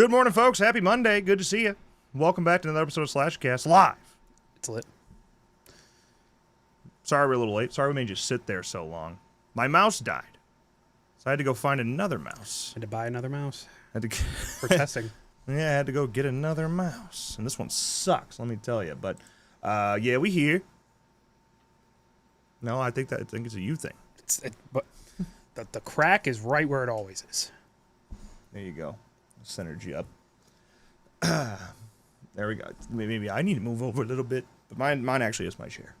Good morning, folks. Happy Monday. Good to see you. Welcome back to another episode of Slashcast Live. It's lit. Sorry we're a little late. Sorry we made you sit there so long. My mouse died, so I had to go find another mouse. Had to buy another mouse Had to for testing. Yeah, I had to go get another mouse. And this one sucks, let me tell you. But, yeah, we here. No, I think it's a you thing. But the crack is right where it always is. There you go. Centered you up. There we go. Maybe I need to move over a little bit, but mine actually is my chair.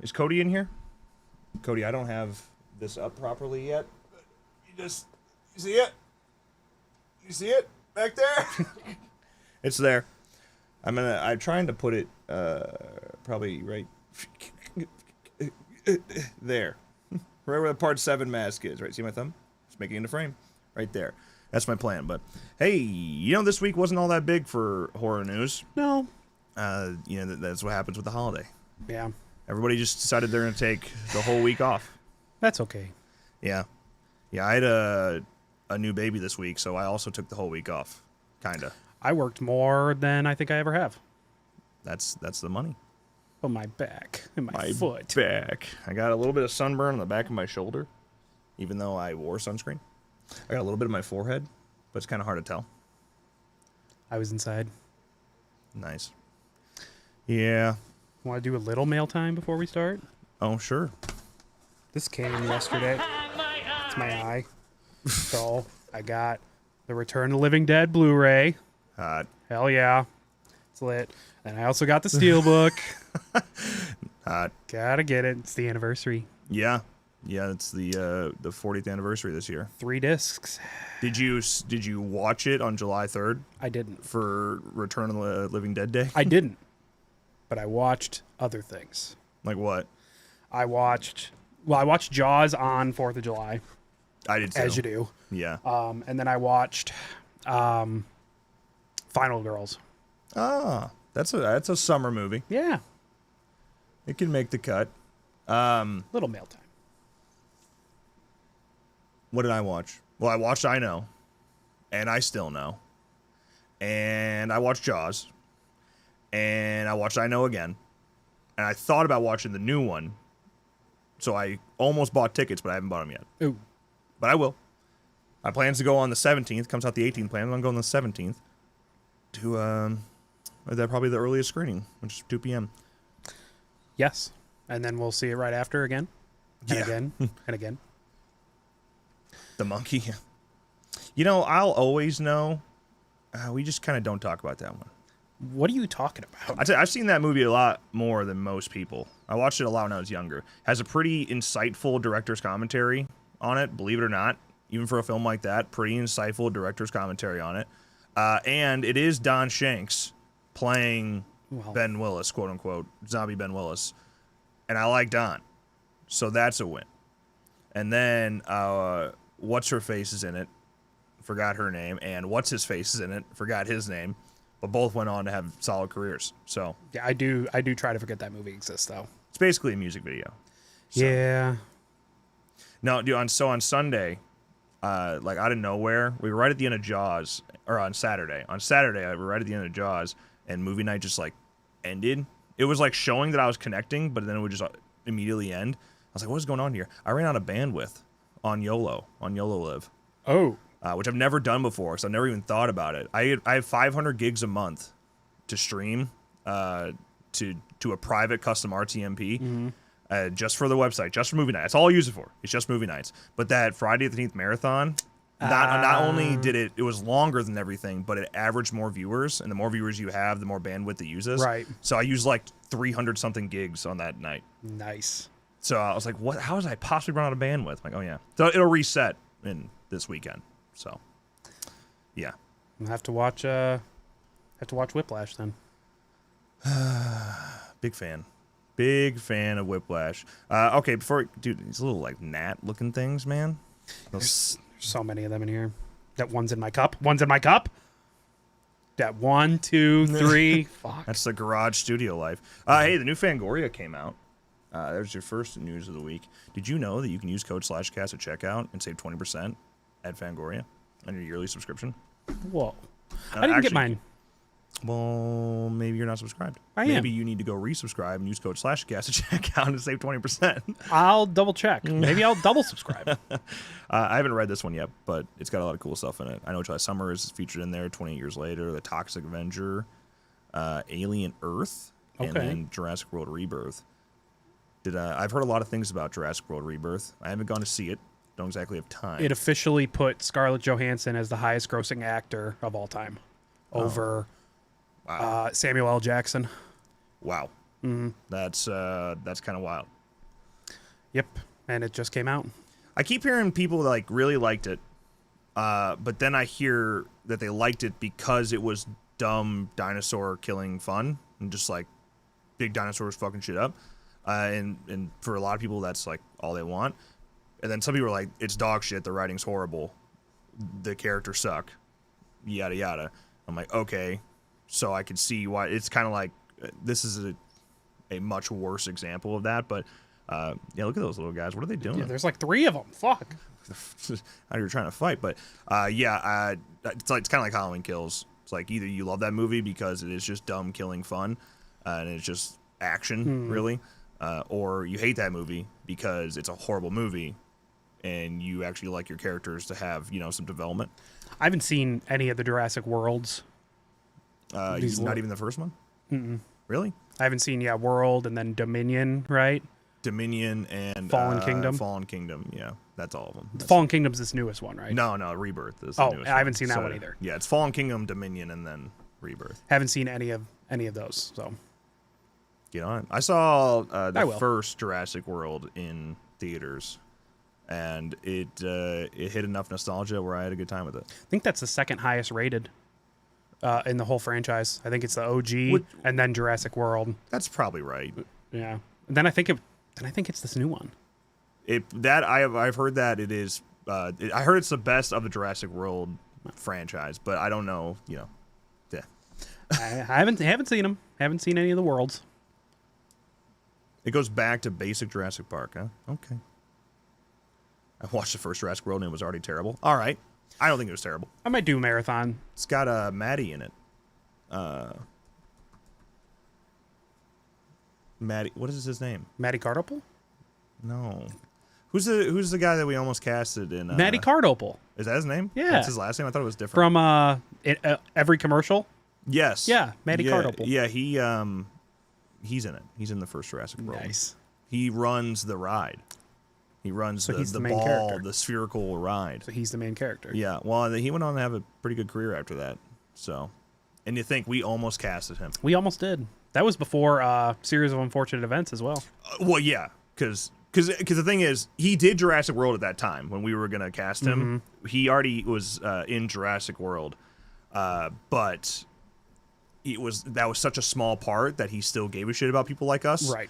Is Cody in here? Cody, I don't have this up properly yet. You see it? You see it back there? It's there. I'm trying to put it probably right there. Right where the part 7 mask is, right? See my thumb? Just making it into frame. Right there. That's my plan. But, hey, this week wasn't all that big for horror news. No. That's what happens with the holiday. Yeah. Everybody just decided they're going to take the whole week off. That's okay. Yeah. Yeah, I had a new baby this week, so I also took the whole week off. Kinda. I worked more than I think I ever have. That's the money. On my back and my foot. Back. I got a little bit of sunburn on the back of my shoulder, even though I wore sunscreen. I got a little bit of my forehead, but it's kind of hard to tell. I was inside. Nice. Yeah. Want to do a little mail time before we start? Oh, sure. This came yesterday. It's my eye. So I got the Return of the Living Dead Blu-ray. Hot. Hell yeah. It's lit. And I also got the Steelbook. Hot. Gotta get it. It's the anniversary. Yeah. Yeah, it's the 40th anniversary this year. 3 discs. Did you watch it on July 3rd? I didn't. For Return of the Living Dead Day? I didn't. But I watched other things. Like what? I watched Jaws on 4th of July. I did too. As you do. Yeah. And then I watched Final Girls. Ah, that's a summer movie. Yeah. It can make the cut. Little mail time. What did I watch? Well, I watched I Know, and I Still Know, and I watched Jaws, and I watched I Know again, and I thought about watching the new one, so I almost bought tickets, but I haven't bought them yet. Ooh. But I will. My plan's to go on the 17th. Comes out the 18th plan. I'm going on the 17th to that probably the earliest screening, which is 2 p.m. Yes. And then we'll see it right after again. And Yeah. again. And again. The monkey. I'll always know. We just kind of don't talk about that one. What are you talking about? I've seen that movie a lot more than most people. I watched it a lot when I was younger. Has a pretty insightful director's commentary on it, believe it or not. Even for a film like that, pretty insightful director's commentary on it. And it is Don Shanks playing Ben Willis, quote unquote, zombie Ben Willis. And I like Don. So that's a win. And then What's-Her-Face is in it. Forgot her name. And What's-His-Face is in it. Forgot his name. But both went on to have solid careers. So Yeah, I do try to forget that movie exists, though. it's basically a music video. So. Yeah. No, dude, on Sunday, like out of nowhere, we were right at the end of Jaws, or on Saturday. On Saturday, we were right at the end of Jaws, and movie night just like ended. It was like showing that I was connecting, but then it would just immediately end. I was like, what is going on here? I ran out of bandwidth on YOLO Live. Oh. Which I've never done before, because I've never even thought about it. I have 500 gigs a month to stream to a private custom RTMP. Mm-hmm. Just for the website, just for movie night. That's all I use it for. It's just movie nights. But that Friday the 13th marathon, not only did it was longer than everything, but it averaged more viewers. And the more viewers you have, the more bandwidth it uses. Right. So I used like 300 something gigs on that night. Nice. So I was like, what? How was I possibly run out of bandwidth? I'm like, oh yeah. So it'll reset in this weekend. So, yeah. I'll have to watch Whiplash then. Big fan. Big fan of Whiplash. Okay, dude, these little like gnat looking things, man. There's so many of them in here. That one's in my cup. One's in my cup. That 1, 2, 3. Fuck. That's the garage studio life. Hey, the new Fangoria came out. There's your first news of the week. Did you know that you can use code /cast at checkout and save 20% at Fangoria on your yearly subscription. Whoa. I didn't get mine. Well, maybe you're not subscribed. Maybe you need to go resubscribe and use code /gas to check out and save 20%. I'll double check. Maybe I'll double subscribe. I haven't read this one yet, but it's got a lot of cool stuff in it. I know July Summer is featured in there, 28 Years Later, The Toxic Avenger, Alien Earth, and then Jurassic World Rebirth. I've heard a lot of things about Jurassic World Rebirth. I haven't gone to see it. Don't exactly have time. It officially put Scarlett Johansson as the highest grossing actor of all time over Samuel L. Jackson. Wow. Mm-hmm. That's kind of wild. Yep. And it just came out. I keep hearing people like really liked it, but then I hear that they liked it because it was dumb dinosaur killing fun and just like big dinosaurs fucking shit up. And for a lot of people, that's like all they want. And then some people are like, it's dog shit. The writing's horrible. The characters suck. Yada, yada. I'm like, okay. So I can see why. It's kind of like this is a much worse example of that. But yeah, look at those little guys. What are they doing? Yeah, there's like 3 of them. Fuck. How you're trying to fight. But yeah, it's kind of like Halloween Kills. It's like either you love that movie because it is just dumb killing fun and it's just action, really. Or you hate that movie because it's a horrible movie and you actually like your characters to have, some development. I haven't seen any of the Jurassic Worlds. Not even the first one? Mm-mm. Really? I haven't seen, World and then Dominion, right? Dominion and Fallen Kingdom. Fallen Kingdom, yeah. That's all of them. Fallen Kingdom's this newest one, right? No, Rebirth is the newest I haven't one. seen that one either. Yeah, it's Fallen Kingdom, Dominion, and then Rebirth. Haven't seen any of those, so... Get on it. I saw the first Jurassic World in theaters, and it hit enough nostalgia where I had a good time with it. I think that's the second highest rated in the whole franchise. I think it's the OG and then Jurassic World. That's probably right. Yeah. And then I think it's this new one. I've heard that it is. I heard it's the best of the Jurassic World franchise, but I don't know. Yeah. I haven't seen them. Haven't seen any of the worlds. It goes back to basic Jurassic Park, huh? Okay. I watched the first Jurassic World and it was already terrible. All right. I don't think it was terrible. I might do a marathon. It's got Maddie in it. Maddie, what is his name? Maddie Cardopel? No. Who's the guy that we almost casted in? Maddie Cardopel. Is that his name? Yeah. That's his last name? I thought it was different. From every commercial? Yes. Yeah, Maddie Cardopel. Yeah, he's in it. He's in the first Jurassic World. Nice. He runs the ride. He runs the main ball, character. the spherical ride. So he's the main character. Yeah. Well, he went on to have a pretty good career after that. So, and you think we almost casted him? We almost did. That was before Series of Unfortunate Events as well. Well, yeah, because the thing is, he did Jurassic World at that time when we were gonna cast him. Mm-hmm. He already was in Jurassic World, but that was such a small part that he still gave a shit about people like us. Right.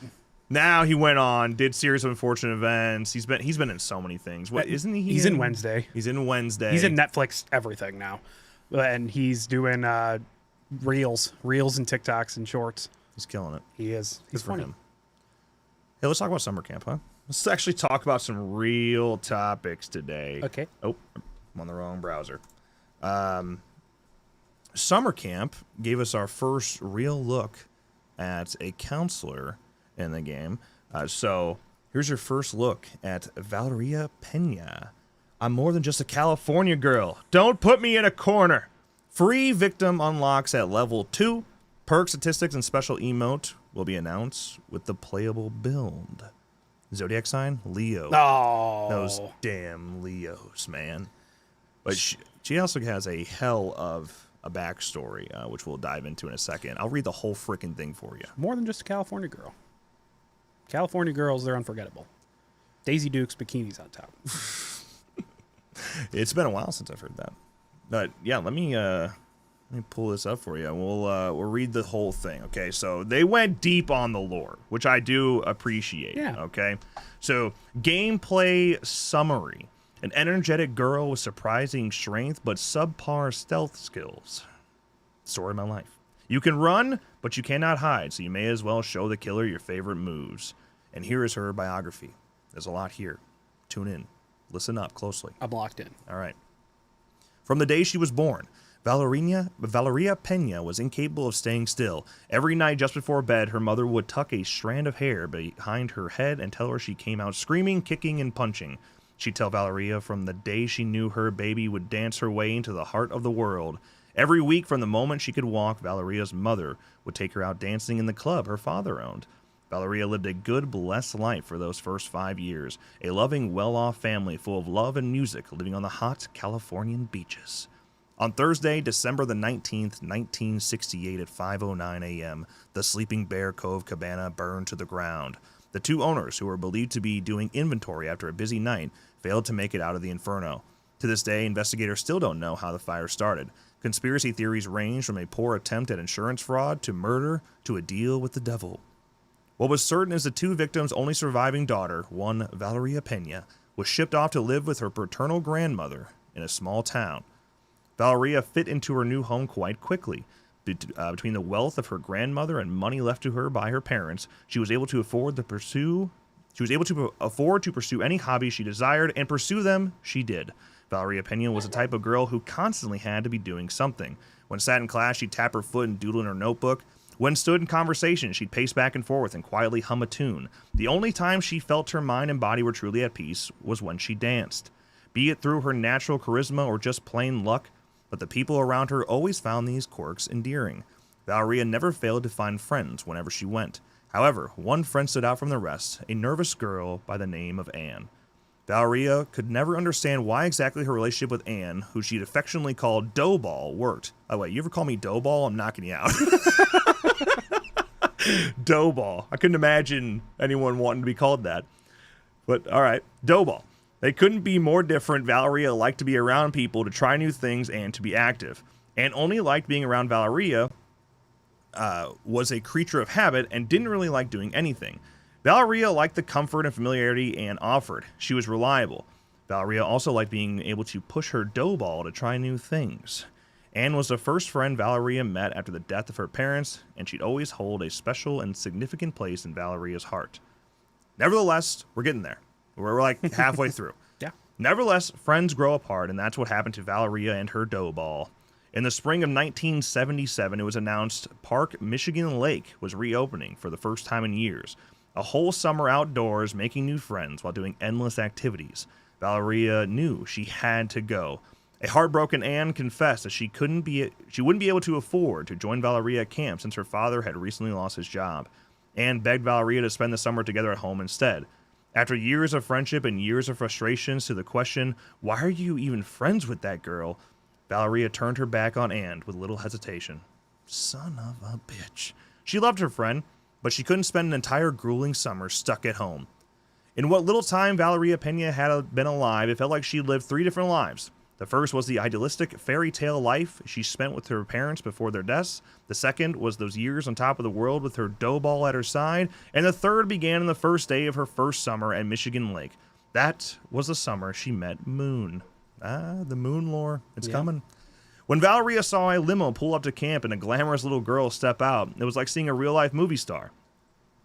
Now he went on, did Series of Unfortunate Events. He's been in so many things. What isn't he? He's in Wednesday. He's in Wednesday. He's in Netflix everything now, and he's doing reels and TikToks and shorts. He's killing it. He is. He's Good for funny. him. Hey, let's talk about summer camp, huh? Let's actually talk about some real topics today. Okay. Oh, I'm on the wrong browser. Summer camp gave us our first real look at a counselor in the game. So here's your first look at Valeria Pena. I'm more than just a California girl. Don't put me in a corner. Free victim unlocks at level 2. Perk statistics and special emote will be announced with the playable build. Zodiac sign, Leo. Oh. Those damn Leos, man. But she also has a hell of a backstory, which we'll dive into in a second. I'll read the whole freaking thing for you. More than just a California girl. California girls, they're unforgettable. Daisy Dukes, bikinis on top. It's been a while since I've heard that. But yeah, let me pull this up for you. We'll read the whole thing. Okay, so they went deep on the lore, which I do appreciate. Yeah. Okay, so gameplay summary: an energetic girl with surprising strength but subpar stealth skills. Story of my life. You can run, but you cannot hide, so you may as well show the killer your favorite moves. And here is her biography. There's a lot here. Tune in. Listen up closely. I'm locked in. All right. From the day she was born, Valeria Pena was incapable of staying still. Every night just before bed, her mother would tuck a strand of hair behind her head and tell her she came out screaming, kicking, and punching. She'd tell Valeria from the day she knew her baby would dance her way into the heart of the world. Every week from the moment she could walk, Valeria's mother would take her out dancing in the club her father owned. Valeria lived a good, blessed life for those first 5 years, a loving, well-off family full of love and music living on the hot Californian beaches. On Thursday, December the 19th, 1968 at 5:09 a.m., the Sleeping Bear Cove cabana burned to the ground. The two owners, who were believed to be doing inventory after a busy night, failed to make it out of the inferno. To this day, investigators still don't know how the fire started. Conspiracy theories range from a poor attempt at insurance fraud to murder to a deal with the devil. What was certain is the two victims' only surviving daughter, one Valeria Pena, was shipped off to live with her paternal grandmother in a small town. Valeria fit into her new home quite quickly. Between the wealth of her grandmother and money left to her by her parents, she was able to afford to pursue any hobby she desired, and pursue them she did. Valeria Pena was the type of girl who constantly had to be doing something. When sat in class, she'd tap her foot and doodle in her notebook. When stood in conversation, she'd pace back and forth and quietly hum a tune. The only time she felt her mind and body were truly at peace was when she danced. Be it through her natural charisma or just plain luck, but the people around her always found these quirks endearing. Valeria never failed to find friends whenever she went. However, one friend stood out from the rest, a nervous girl by the name of Anne. Valeria could never understand why exactly her relationship with Anne, who she'd affectionately called Doughball, worked. Oh wait, you ever call me Doughball? I'm knocking you out. Doughball. I couldn't imagine anyone wanting to be called that. But all right, Doughball. They couldn't be more different. Valeria liked to be around people, to try new things, and to be active. Anne only liked being around Valeria, was a creature of habit, and didn't really like doing anything. Valeria liked the comfort and familiarity Anne offered. She was reliable. Valeria also liked being able to push her Doughball to try new things. Anne was the first friend Valeria met after the death of her parents, and she'd always hold a special and significant place in Valeria's heart. Nevertheless, we're getting there. We're like halfway through. Yeah. Nevertheless, friends grow apart, and that's what happened to Valeria and her Doughball. In the spring of 1977, it was announced Park Michigan Lake was reopening for the first time in years. A whole summer outdoors, making new friends while doing endless activities. Valeria knew she had to go. A heartbroken Anne confessed that she wouldn't be able to afford to join Valeria at camp since her father had recently lost his job. Anne begged Valeria to spend the summer together at home instead. After years of friendship and years of frustrations to the question, why are you even friends with that girl? Valeria turned her back on Anne with little hesitation. Son of a bitch. She loved her friend, but she couldn't spend an entire grueling summer stuck at home. In what little time Valeria Pena had been alive, it felt like she lived 3 different lives. The first was the idealistic fairy tale life she spent with her parents before their deaths. The second was those years on top of the world with her Doughball at her side. And the third began on the first day of her first summer at Michigan Lake. That was the summer she met Moon. The Moon lore. It's coming. When Valeria saw a limo pull up to camp and a glamorous little girl step out, it was like seeing a real-life movie star.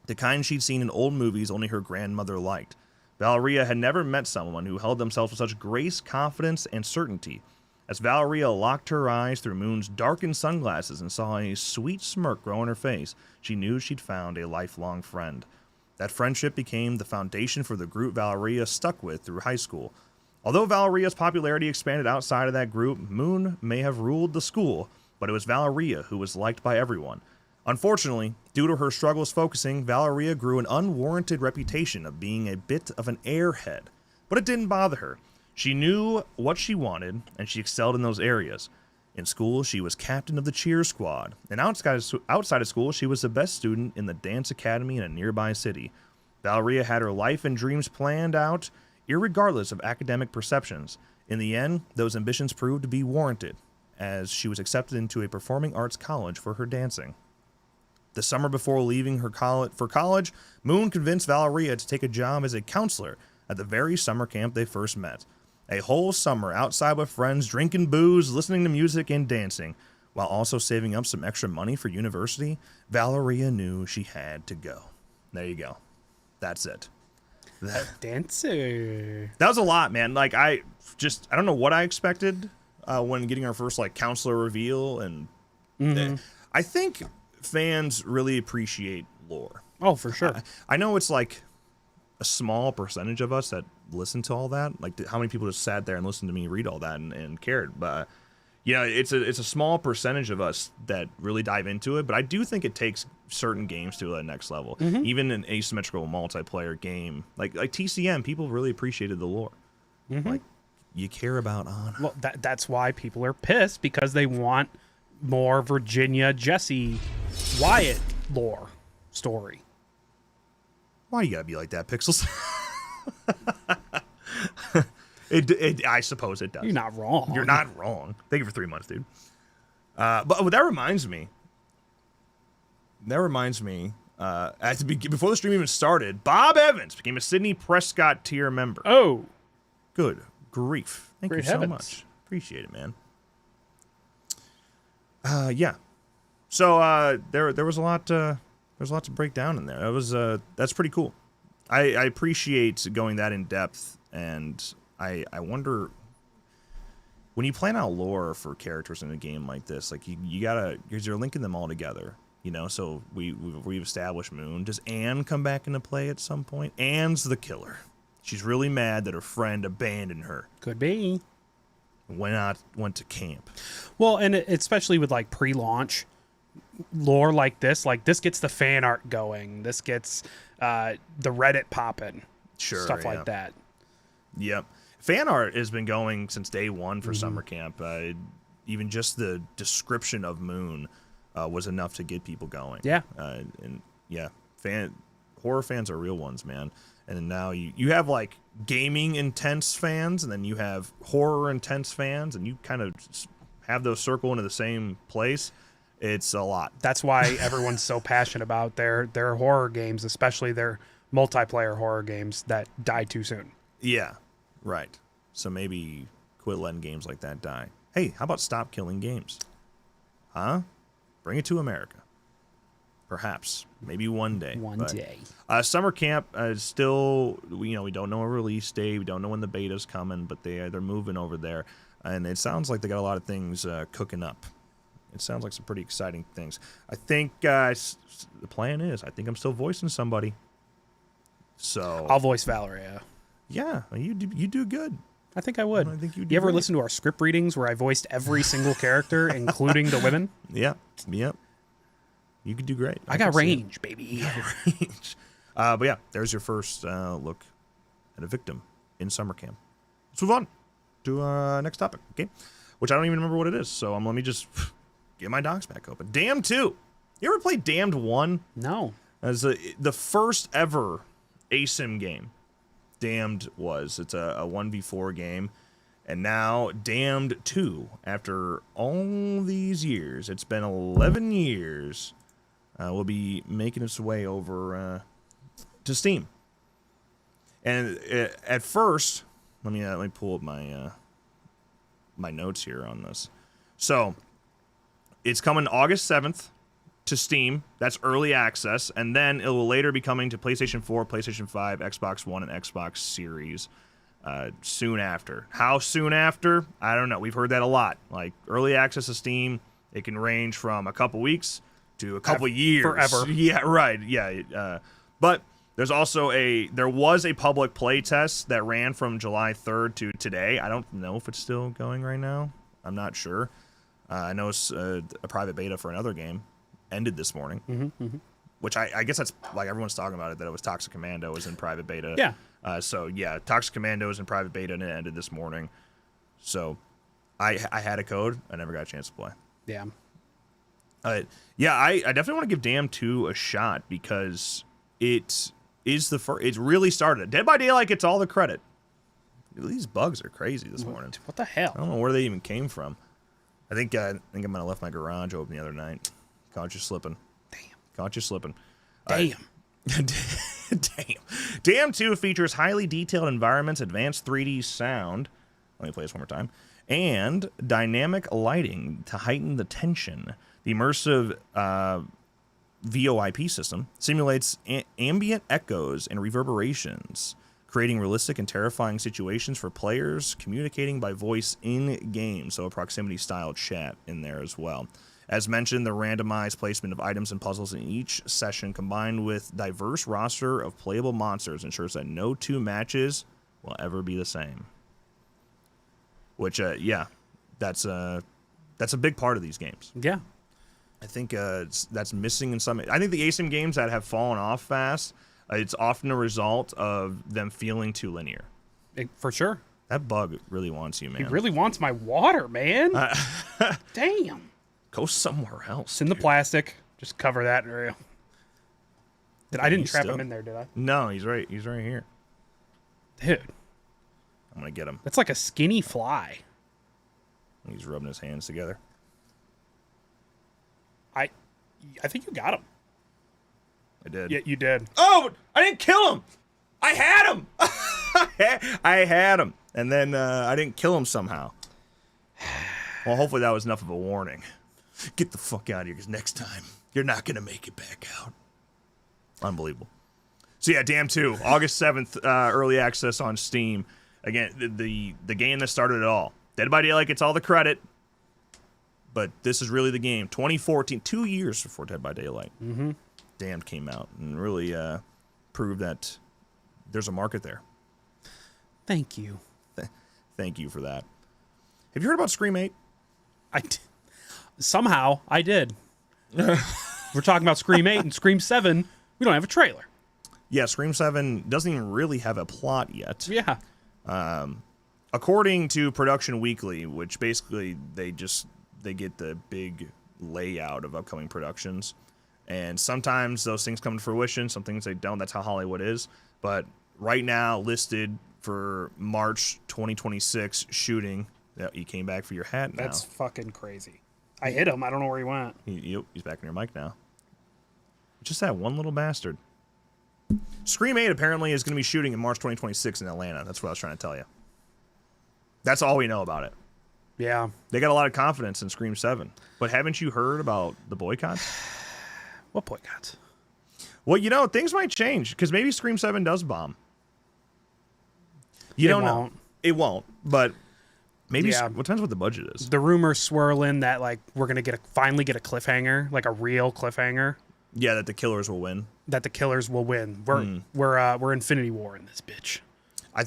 The kind she'd seen in old movies only her grandmother liked. Valeria had never met someone who held themselves with such grace, confidence, and certainty. As Valeria locked her eyes through Moon's darkened sunglasses and saw a sweet smirk grow on her face, she knew she'd found a lifelong friend. That friendship became the foundation for the group Valeria stuck with through high school. Although Valeria's popularity expanded outside of that group, Moon may have ruled the school, but it was Valeria who was liked by everyone. Unfortunately, due to her struggles focusing, Valeria grew an unwarranted reputation of being a bit of an airhead. But it didn't bother her. She knew what she wanted, and she excelled in those areas. In school, she was captain of the cheer squad, and outside of school, she was the best student in the dance academy in a nearby city. Valeria had her life and dreams planned out, irregardless of academic perceptions. In the end, those ambitions proved to be warranted, as she was accepted into a performing arts college for her dancing. The summer before leaving for college, Moon convinced Valeria to take a job as a counselor at the very summer camp they first met. A whole summer outside with friends, drinking booze, listening to music, and dancing, while also saving up some extra money for university, Valeria knew she had to go. There you go. That's it. Dancer. That was a lot, man. Like I don't know what I expected when getting our first like counselor reveal, and I think fans really appreciate lore. Oh, for sure. I know it's like a small percentage of us that listen to all that. Like how many people just sat there and listened to me read all that and cared, but yeah, it's a small percentage of us that really dive into it. But I do think it takes certain games to the next level. Even an asymmetrical multiplayer game like TCM, people really appreciated the lore. Like you care about Anna. Well, that's why people are pissed, because they want more Virginia Jesse Wyatt lore story. Why you gotta be like that, Pixels? I suppose it does. You're not wrong. You're not wrong. Thank you for 3 months, dude. But that reminds me. Before the stream even started, Bob Evans became a Sidney Prescott tier member. Oh, Good grief! Thank Great you so heavens. much. Appreciate it, man. Yeah. So there was a lot. There's a lot to break down in there. That's pretty cool. I appreciate going that in depth, and I wonder when you plan out lore for characters in a game like this, like you gotta, because you're linking them all together, you know. So we've established Moon. Does Anne come back into play at some point? Anne's the killer. She's really mad that her friend abandoned her. could be. Went to camp. Well, and especially with like pre-launch lore like this gets the fan art going. This gets the Reddit popping. Sure, Stuff yeah. like that. Yep. Fan art has been going since day one for summer camp. Even just the description of Moon was enough to get people going. Yeah. And yeah, horror fans are real ones, man. And now you have like gaming intense fans, and then you have horror intense fans, and you kind of have those circle into the same place. It's a lot. That's why everyone's so passionate about their horror games, especially their multiplayer horror games that die too soon. Yeah, right. So maybe quit letting games like that die. Hey, how about stop killing games? Huh? Bring it to America. Perhaps. Maybe one day. One day. Summer camp is still, we don't know a release date. We don't know when the beta's coming, but they're moving over there. And it sounds like they got a lot of things cooking up. It sounds like some pretty exciting things. I think the plan is, I think I'm still voicing somebody. So I'll voice Valeria. yeah, you do good. I think I would. I think you do ever great. listen to our script readings where I voiced every single character, including the women? Yep. You could do great. I got can see it. range, baby. Range. But yeah, there's your first look at a victim in summer camp. Let's move on to next topic, okay? Which I don't even remember what it is, so let me just get my docs back open. Damned 2. You ever played Damned 1? No. As the first ever ASIM game. Damned was. It's a 1v4 game. And now Damned 2, after all these years, it's been 11 years, will be making its way over to Steam. And at first, let me pull up my my notes here on this. So it's coming August 7th to Steam. That's early access, and then it will later be coming to PlayStation 4, PlayStation 5, Xbox One, and Xbox Series soon after. How soon after? I don't know. We've heard that a lot. Like early access to Steam, it can range from a couple weeks to a couple years. Forever. Yeah, right. Yeah. But there was a public play test that ran from July 3rd to today. I don't know if it's still going right now. I'm not sure. I know it's a private beta for another game ended this morning, which I guess that's like everyone's talking about it, that it was Toxic Commando was in private beta. Yeah. So yeah, Toxic Commando is in private beta and it ended this morning. So I had a code. I never got a chance to play. Yeah. Yeah, I definitely want to give Damned 2 a shot because it is the first. It really started. Dead by Daylight gets all the credit. These bugs are crazy this morning. What the hell? I don't know where they even came from. I think I might have left my garage open the other night. Caught you slipping. Damn. Caught you slipping. Damn. Damn. Damned 2 features highly detailed environments, advanced 3D sound. Let me play this one more time. And dynamic lighting to heighten the tension. The immersive VoIP system simulates ambient echoes and reverberations creating realistic and terrifying situations for players, communicating by voice in-game, so a proximity-style chat in there as well. As mentioned, the randomized placement of items and puzzles in each session combined with diverse roster of playable monsters ensures that no two matches will ever be the same. Which, yeah, that's a big part of these games. Yeah. I think that's missing in some... I think the ASIM games that have fallen off fast, it's often a result of them feeling too linear. For sure. That bug really wants you, man. He really wants my water, man. Damn. Go somewhere else. It's in the plastic. Just cover that area. I didn't trap him in there, did I? No, he's right. He's right here. Dude. I'm going to get him. That's like a skinny fly. He's rubbing his hands together. I think you got him. I did. Yeah, you did. Oh, I didn't kill him. I had him. I had him. And then I didn't kill him somehow. Well, hopefully that was enough of a warning. Get the fuck out of here, because next time, you're not going to make it back out. Unbelievable. So yeah, Damn 2, August 7th, early access on Steam. Again, the game that started it all. Dead by Daylight gets all the credit, but this is really the game. 2014, 2 years before Dead by Daylight. Mm-hmm. Damned came out and really proved that there's a market there. Thank you. Thank you for that. Have you heard about Scream 8? Somehow, I did. We're talking about Scream 8 and Scream 7. We don't have a trailer. Yeah, Scream 7 doesn't even really have a plot yet. Yeah. According to Production Weekly, which basically they get the big layout of upcoming productions. And sometimes those things come to fruition, some things they don't. That's how Hollywood is. But right now, listed for March 2026 shooting. Yeah, you came back for your hat now. That's fucking crazy. I hit him. I don't know where he went. He's back in your mic now. Just that one little bastard. Scream 8 apparently is going to be shooting in March 2026 in Atlanta. That's what I was trying to tell you. That's all we know about it. Yeah. They got a lot of confidence in Scream 7. But haven't you heard about the boycotts? What boycotts? Well, you know, things might change because maybe Scream 7 does bomb. You don't know. It won't. But maybe what depends what the budget is. The rumors swirling that like we're gonna finally get a cliffhanger, like a real cliffhanger. Yeah, that the killers will win. That the killers will win. We're Infinity War in this bitch.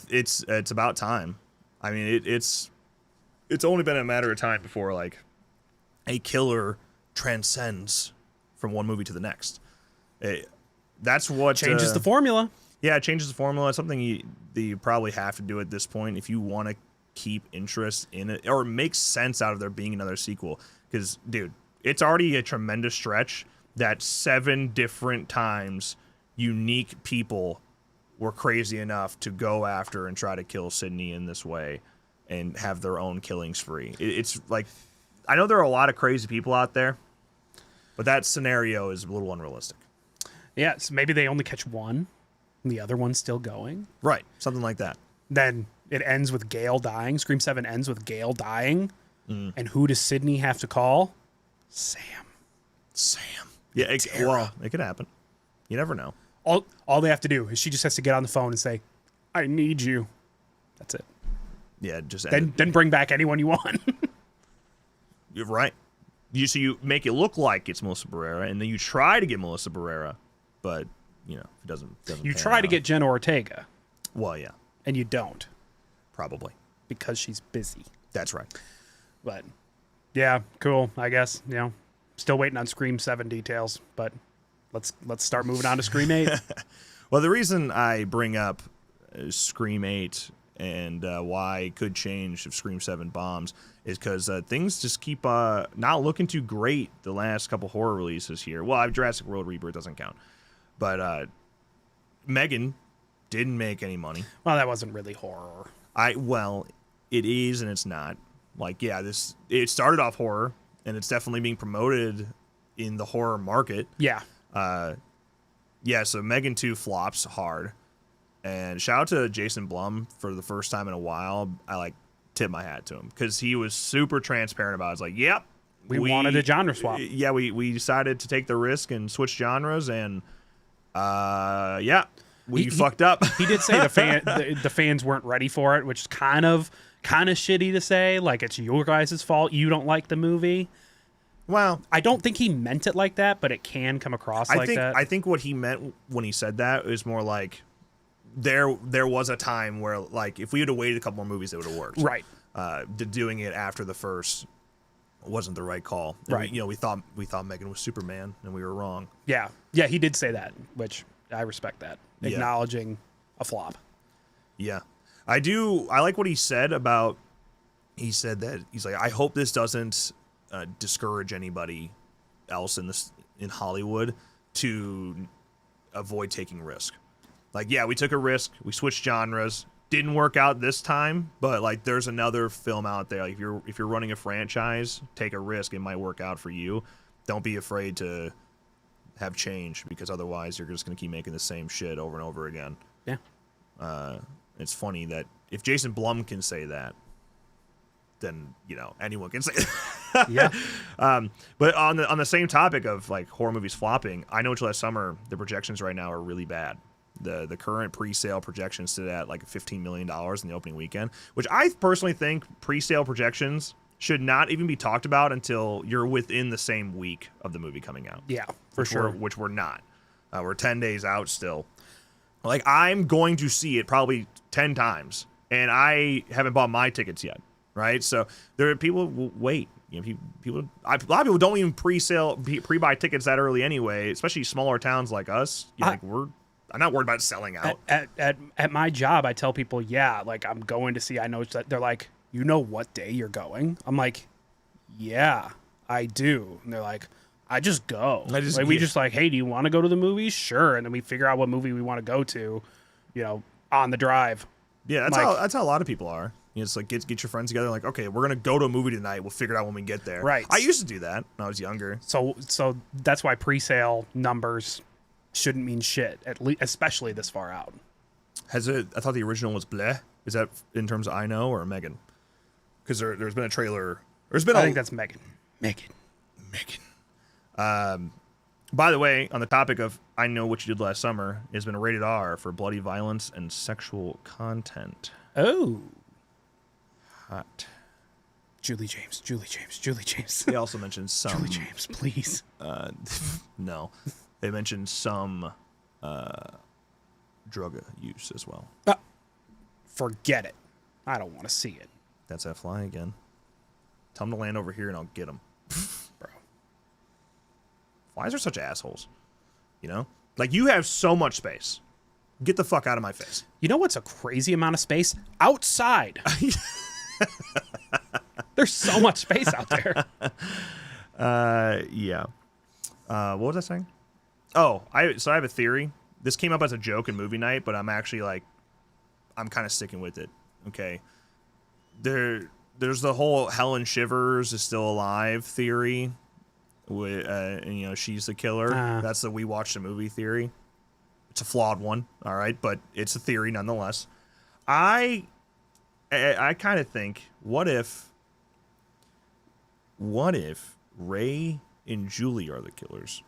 It's about time. I mean, it's only been a matter of time before like a killer transcends from one movie to the next. That's what changes the formula. Yeah, it changes the formula. It's something you probably have to do at this point if you want to keep interest in it or make sense out of there being another sequel. Because, dude, it's already a tremendous stretch that 7 different times unique people were crazy enough to go after and try to kill Sydney in this way and have their own killing spree. It's like, I know there are a lot of crazy people out there, but that scenario is a little unrealistic. Yeah, so maybe they only catch one, and the other one's still going. Right, something like that. Then it ends with Gale dying. Scream 7 ends with Gale dying. And who does Sydney have to call? Sam. Yeah, it could happen. You never know. All they have to do is she just has to get on the phone and say, I need you. That's it. Yeah, just then bring back anyone you want. You're right. So you make it look like it's Melissa Barrera, and then you try to get Melissa Barrera, but you know it doesn't. You try to get Jenna Ortega. Well, yeah, and you don't. Probably because she's busy. That's right. But yeah, cool. I guess still waiting on Scream 7 details, but let's start moving on to Scream 8. Well, the reason I bring up Scream 8 and why it could change if Scream 7 bombs is because things just keep not looking too great the last couple horror releases here. Well, Jurassic World Rebirth doesn't count. But Megan didn't make any money. Well, that wasn't really horror. Well, it is and it's not. Like, yeah, it started off horror, and it's definitely being promoted in the horror market. Yeah. Yeah, so Megan 2 flops hard. And shout out to Jason Blum for the first time in a while. I tip my hat to him because he was super transparent about it. It's like, yep. We wanted a genre swap. Yeah, we decided to take the risk and switch genres, and yeah. well, you fucked up. He did say the fans weren't ready for it, which is kind of shitty to say. Like, it's your guys' fault. You don't like the movie. Well, I don't think he meant it like that, but it can come across like that. I think what he meant when he said that is more like there was a time where, like, if we had waited a couple more movies, it would have worked. Right. Doing it after the first wasn't the right call. And right. We thought Megan was Superman, and we were wrong. Yeah. Yeah, he did say that, which I respect that. Yeah. Acknowledging a flop. Yeah. I like what he said about, he said that, he's like, I hope this doesn't discourage anybody else in Hollywood to avoid taking risk. Like, yeah, we took a risk. We switched genres. Didn't work out this time, but like, there's another film out there. Like, if you're running a franchise, take a risk. It might work out for you. Don't be afraid to have change, because otherwise you're just gonna keep making the same shit over and over again. Yeah. It's funny that if Jason Blum can say that, then anyone can say that. Yeah. But on the same topic of like horror movies flopping, I Know What You Last Summer, the projections right now are really bad. The current pre-sale projections sit at like $15 million in the opening weekend, which I personally think pre-sale projections should not even be talked about until you're within the same week of the movie coming out. Yeah, for sure. Which we're not. We're 10 days out still. Like, I'm going to see it probably 10 times, and I haven't bought my tickets yet, right? So there are people who wait. A lot of people don't even pre-buy tickets that early anyway, especially smaller towns like us. I'm not worried about selling out. At my job, I tell people, yeah, like, I'm going to see I Know that. They're like, you know what day you're going? I'm like, yeah, I do. And they're like, I just go. We just like, hey, do you want to go to the movies? Sure. And then we figure out what movie we want to go to, on the drive. Yeah, that's how a lot of people are. It's like, get your friends together. Like, okay, we're gonna go to a movie tonight. We'll figure it out when we get there. Right. I used to do that when I was younger. So that's why pre-sale numbers shouldn't mean shit, especially this far out. I thought the original was bleh. Is that in terms of I Know or Megan? Because there's been a trailer. I think that's Megan. By the way, on the topic of I Know What You Did Last Summer, it has been rated R for bloody violence and sexual content. Oh. Hot. Julie James. They also mentioned some... Julie James, please. No. They mentioned some drug use as well. Forget it. I don't want to see it. That's that fly again. Tell him to land over here and I'll get him. Bro. Flies are such assholes. Like, you have so much space. Get the fuck out of my face. You know what's a crazy amount of space? Outside. There's so much space out there. Yeah. What was I saying? Oh, I have a theory. This came up as a joke in movie night, but I'm actually like, I'm kind of sticking with it. Okay. There's the whole Helen Shivers is still alive theory. And, she's the killer. That's the we watched the movie theory. It's a flawed one, all right, but it's a theory nonetheless. I kind of think, what if Ray and Julie are the killers,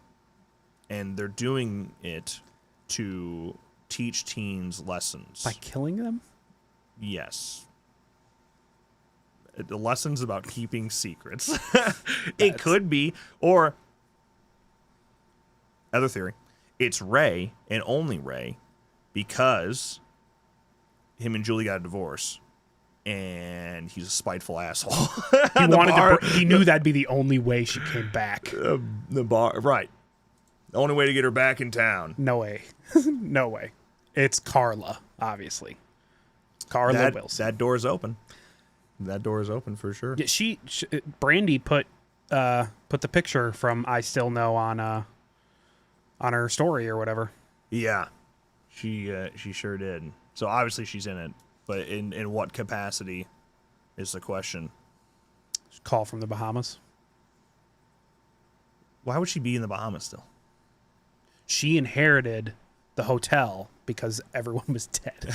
and they're doing it to teach teens lessons by killing them? Yes. The lessons about keeping secrets. It could be, or other theory, it's Ray and only Ray, because him and Julie got a divorce, and he's a spiteful asshole. He knew that'd be the only way she came back. The bar, right? The only way to get her back in town. No way, no way. It's Carla, obviously. Carla Wilson. That door's open. That door is open for sure. Yeah, she Brandy put the picture from I Still Know on her story or whatever. Yeah, she sure did. So obviously she's in it, but in what capacity is the question. Call from the Bahamas. Why would she be in the Bahamas still? She inherited the hotel because everyone was dead.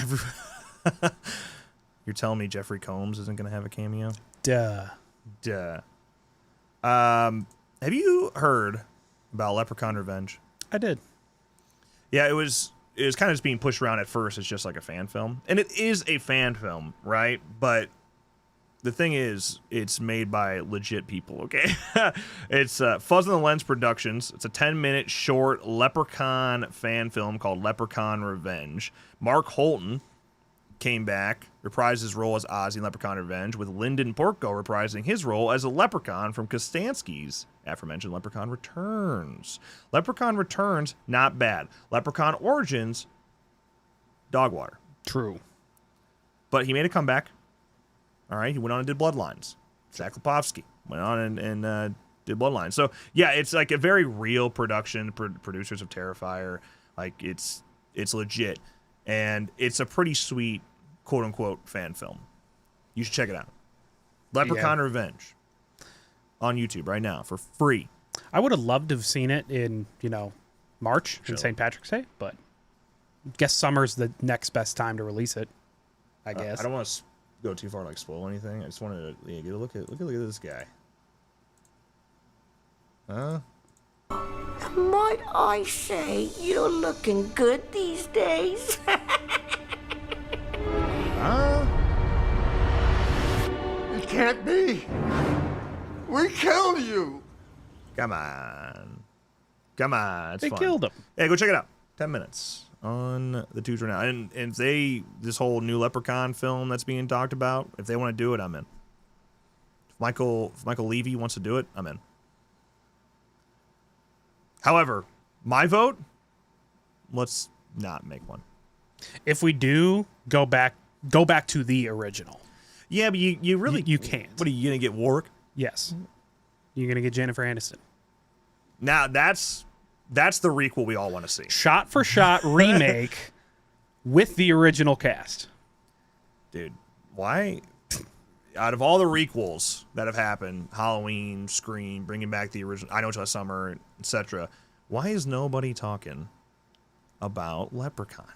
You're telling me Jeffrey Combs isn't going to have a cameo? Duh. Have you heard about Leprechaun Revenge? I did. Yeah, it was is kind of just being pushed around at first as just like a fan film. And it is a fan film, right? But the thing is, it's made by legit people, okay? It's Fuzz on the Lens Productions. It's a 10-minute short Leprechaun fan film called Leprechaun Revenge. Mark Holton came back, reprised his role as Ozzy in Leprechaun Revenge, with Lyndon Portko reprising his role as a leprechaun from Kostanski's aforementioned Leprechaun Returns. Leprechaun Returns, not bad. Leprechaun Origins, dog water. True. But he made a comeback. All right, he went on and did Bloodlines. Zach Lipovsky went on and did Bloodlines. So, yeah, it's like a very real production, producers of Terrifier. Like, it's legit. And it's a pretty sweet, quote-unquote, fan film. You should check it out. Leprechaun Revenge on YouTube right now for free. I would have loved to have seen it in, March in St. Patrick's Day, but guess summer's the next best time to release it, I guess. I don't want to go too far, like spoil anything. I just wanted to get a look at this guy. Might I say, you're looking good these days. It can't be. We killed you. Come on. It's they fun. killed him. Yeah, go check it out. 10 minutes on the tubes right now. And if this whole new Leprechaun film that's being talked about, if they want to do it, I'm in. If Michael Levy wants to do it, I'm in. However, my vote, let's not make one. If we do, go back to the original. Yeah, but you really... You can't. What, are you going to get Warwick? Yes. You're going to get Jennifer Aniston. Now, that's the requel we all want to see. Shot for shot remake with the original cast. Dude, why... Out of all the requels that have happened, Halloween, Scream, bringing back the original, I Know It's Last Summer, etc., why is nobody talking about Leprechaun?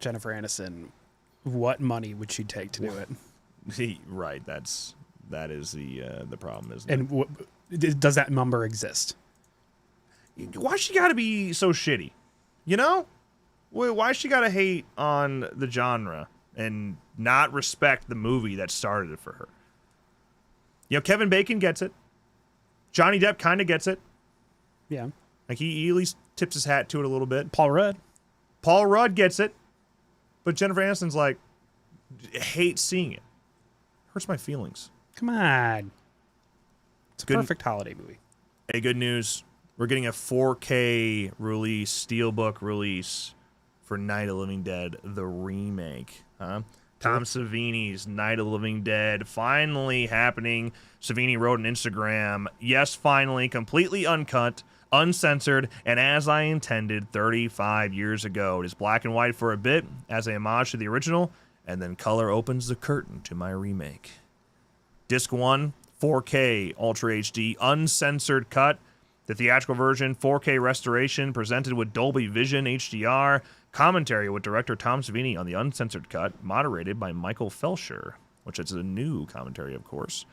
Jennifer Aniston, what money would she take to do it? Right, that is the problem, isn't it? And does that number exist? Why she got to be so shitty? Why she got to hate on the genre and not respect the movie that started it for her? Kevin Bacon gets it. Johnny Depp kind of gets it. Yeah. Like he at least tips his hat to it a little bit. Paul Rudd gets it. But Jennifer Aniston's like, hate seeing it. Hurts my feelings. Come on. It's a perfect holiday movie. Hey, good news. We're getting a 4K release, Steelbook release for Night of the Living Dead, the remake. Tom Savini's Night of the Living Dead finally happening. Savini wrote on Instagram, yes, finally, completely uncut, uncensored, and as I intended 35 years ago. It is black and white for a bit as a homage to the original, and then color opens the curtain to my remake. Disc 1, 4K, Ultra HD, uncensored cut. The theatrical version, 4K restoration, presented with Dolby Vision HDR. Commentary with director Tom Savini on the uncensored cut, moderated by Michael Felsher, which is a new commentary, of course.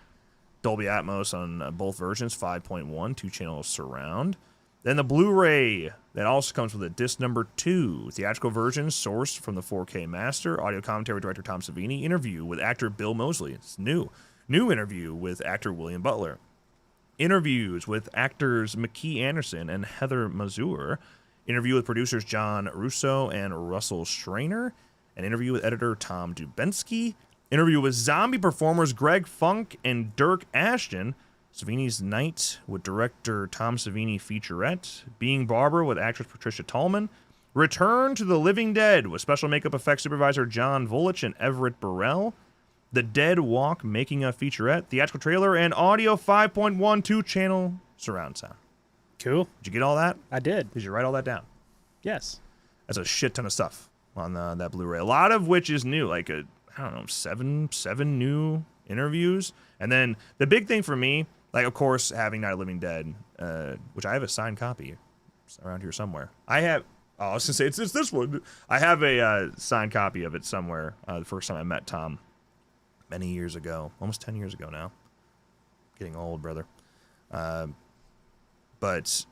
Dolby Atmos on both versions, 5.1, 2-channel surround. Then the Blu-ray that also comes with a disc number 2. Theatrical version sourced from the 4K master. Audio commentary with director Tom Savini. Interview with actor Bill Moseley. It's new. New interview with actor William Butler. Interviews with actors McKee Anderson and Heather Mazur. Interview with producers John Russo and Russell Strainer. An interview with editor Tom Dubensky. Interview with zombie performers Greg Funk and Dirk Ashton. Savini's Night with director Tom Savini featurette. Being Barbara with actress Patricia Tallman. Return to the Living Dead with special makeup effects supervisor John Volich and Everett Burrell. The Dead Walk making a featurette. Theatrical trailer and audio 5.1 2-channel surround sound. Cool. Did you get all that? I did. Did you write all that down? Yes. That's a shit ton of stuff on that Blu-ray. A lot of which is new, like seven new interviews. And then the big thing for me, like of course having Night of the Living Dead, which I have a signed copy around here somewhere. I was gonna say it's this one. I have a signed copy of it somewhere. The first time I met Tom, many years ago, almost 10 years ago now. Getting old, brother. But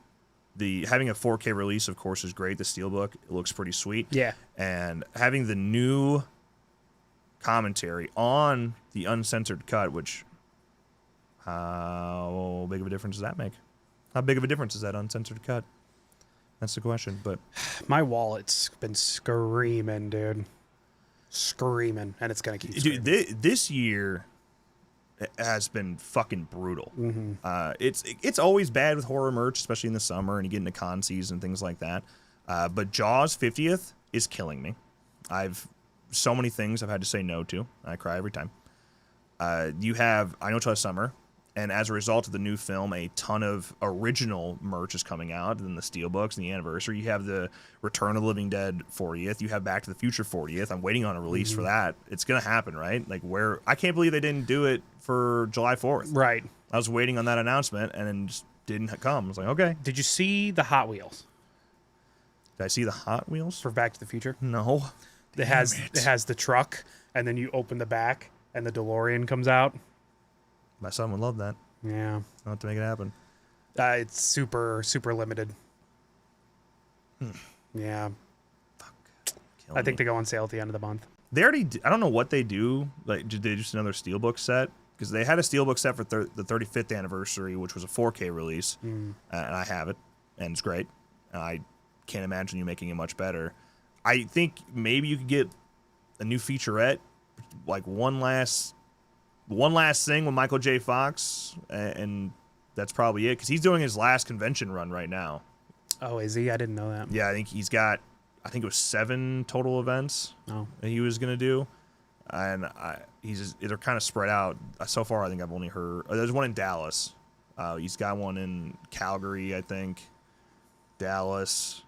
having a 4K release, of course, is great. The Steelbook, it looks pretty sweet. Yeah. And having the new commentary on the uncensored cut, which, how big of a difference does that make? How big of a difference is that uncensored cut? That's the question. But my wallet's been screaming, dude. Screaming, and it's gonna keep screaming. Dude, this year has been fucking brutal. It's always bad with horror merch, especially in the summer, and you get into con season and things like that. But Jaws 50th is killing me. I've so many things I've had to say no to. I cry every time. You have I Know It's Last Summer, and as a result of the new film, a ton of original merch is coming out, and the Steelbooks and the anniversary. You have the Return of the Living Dead 40th. You have Back to the Future 40th. I'm waiting on a release for that. It's gonna happen, right? Like I can't believe they didn't do it for July 4th. Right. I was waiting on that announcement, and then just didn't come. I was like, okay. Did you see the Hot Wheels Did I see the Hot Wheels? for Back to the Future? No. It has the truck, and then you open the back, and the DeLorean comes out. My son would love that. Yeah. I'll have to make it happen. It's super limited. Yeah. I think they go on sale at the end of the month. They already. I don't know what they do. Like, did they just another Steelbook set? Because they had a Steelbook set for the 35th anniversary, which was a 4K release, and I have it, and it's great. I can't imagine you making it much better. I think maybe you could get a new featurette, like one last thing with Michael J. Fox, and that's probably it. Because he's doing his last convention run right now. Oh, is he? I didn't know that. Yeah, I think he's got. I think it was 7 total events that he was gonna do, and they're kind of spread out. So far, I think I've only heard there's one in Dallas. He's got one in Calgary, I think. Dallas.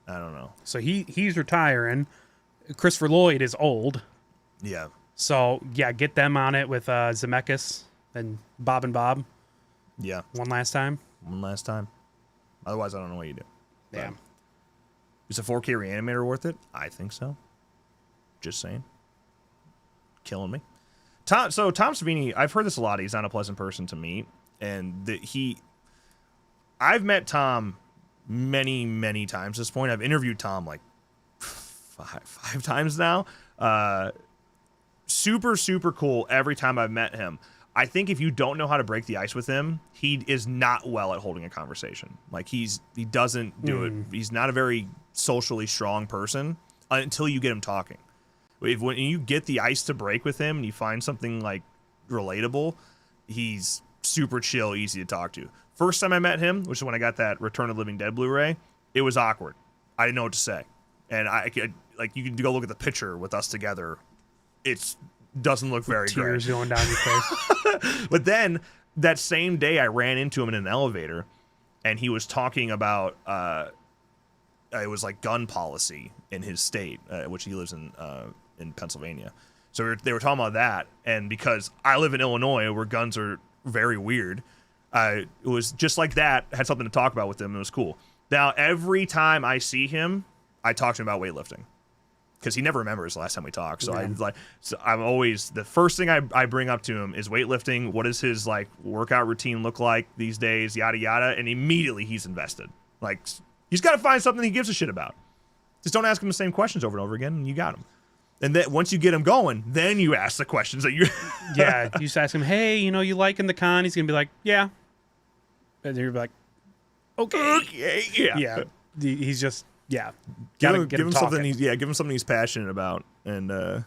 I don't know. So he's retiring. Christopher Lloyd is old. Yeah. So yeah, get them on it with Zemeckis and Bob. Yeah. One last time. Otherwise, I don't know what you do. Yeah. Is a 4K Reanimator worth it? I think so. Just saying. Killing me. Tom Savini, I've heard this a lot. He's not a pleasant person to meet. And I've met Tom many times at this point. I've interviewed Tom like five times now. Super cool every time I've met him. I think if you don't know how to break the ice with him, he is not well at holding a conversation. Like he doesn't do it. He's not a very socially strong person until you get him talking. When you get the ice to break with him and you find something like relatable, he's super chill, easy to talk to. First time I met him, which is when I got that Return of the Living Dead Blu-ray, it was awkward. I didn't know what to say. And you can go look at the picture with us together. It doesn't look very great. Tears going down your face. But then that same day, I ran into him in an elevator, and he was talking about it was like gun policy in his state, which he lives in Pennsylvania. So they were talking about that, and because I live in Illinois, where guns are very weird, it was just like that. I had something to talk about with him. It was cool. Now every time I see him, I talk to him about weightlifting. Because he never remembers the last time we talked. So I'm always, the first thing I bring up to him is weightlifting. What does his like workout routine look like these days? Yada yada. And immediately he's invested. Like, he's got to find something he gives a shit about. Just don't ask him the same questions over and over again, and you got him. And then once you get him going, then you ask the questions that you. Yeah, you just ask him, hey, you liking the con? He's gonna be like, yeah. And you're like, okay, yeah. He's just. Yeah, give him something. Give him something he's passionate about, and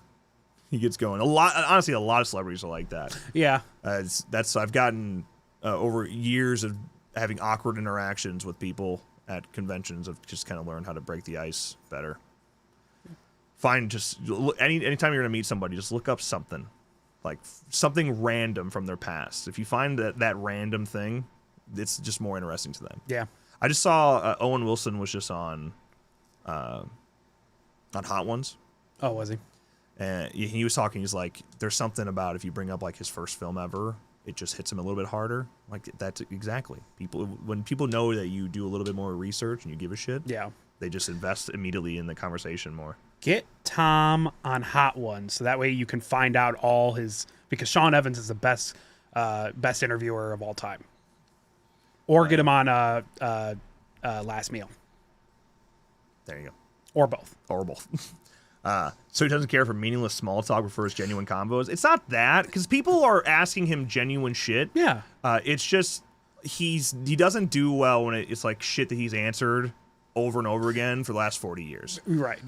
he gets going. Honestly, a lot of celebrities are like that. Yeah, I've gotten over years of having awkward interactions with people at conventions. I've just kind of learned how to break the ice better. Anytime you're gonna meet somebody, just look up something, like something random from their past. If you find that random thing, it's just more interesting to them. Yeah, I just saw Owen Wilson was just on Hot Ones. Oh, was he? And he was talking. He's like, there's something about if you bring up like his first film ever, it just hits him a little bit harder. Like that's exactly when people know that you do a little bit more research and you give a shit. Yeah, they just invest immediately in the conversation more. Get Tom on Hot Ones so that way you can find out all his, because Sean Evans is the best interviewer of all time. Or get him on last meal. There you go. Or both. Or both. So he doesn't care for meaningless small talk, prefers genuine combos. It's not that, because people are asking him genuine shit. Yeah. It's just he doesn't do well when it's like shit that he's answered over and over again for the last 40 years. Right.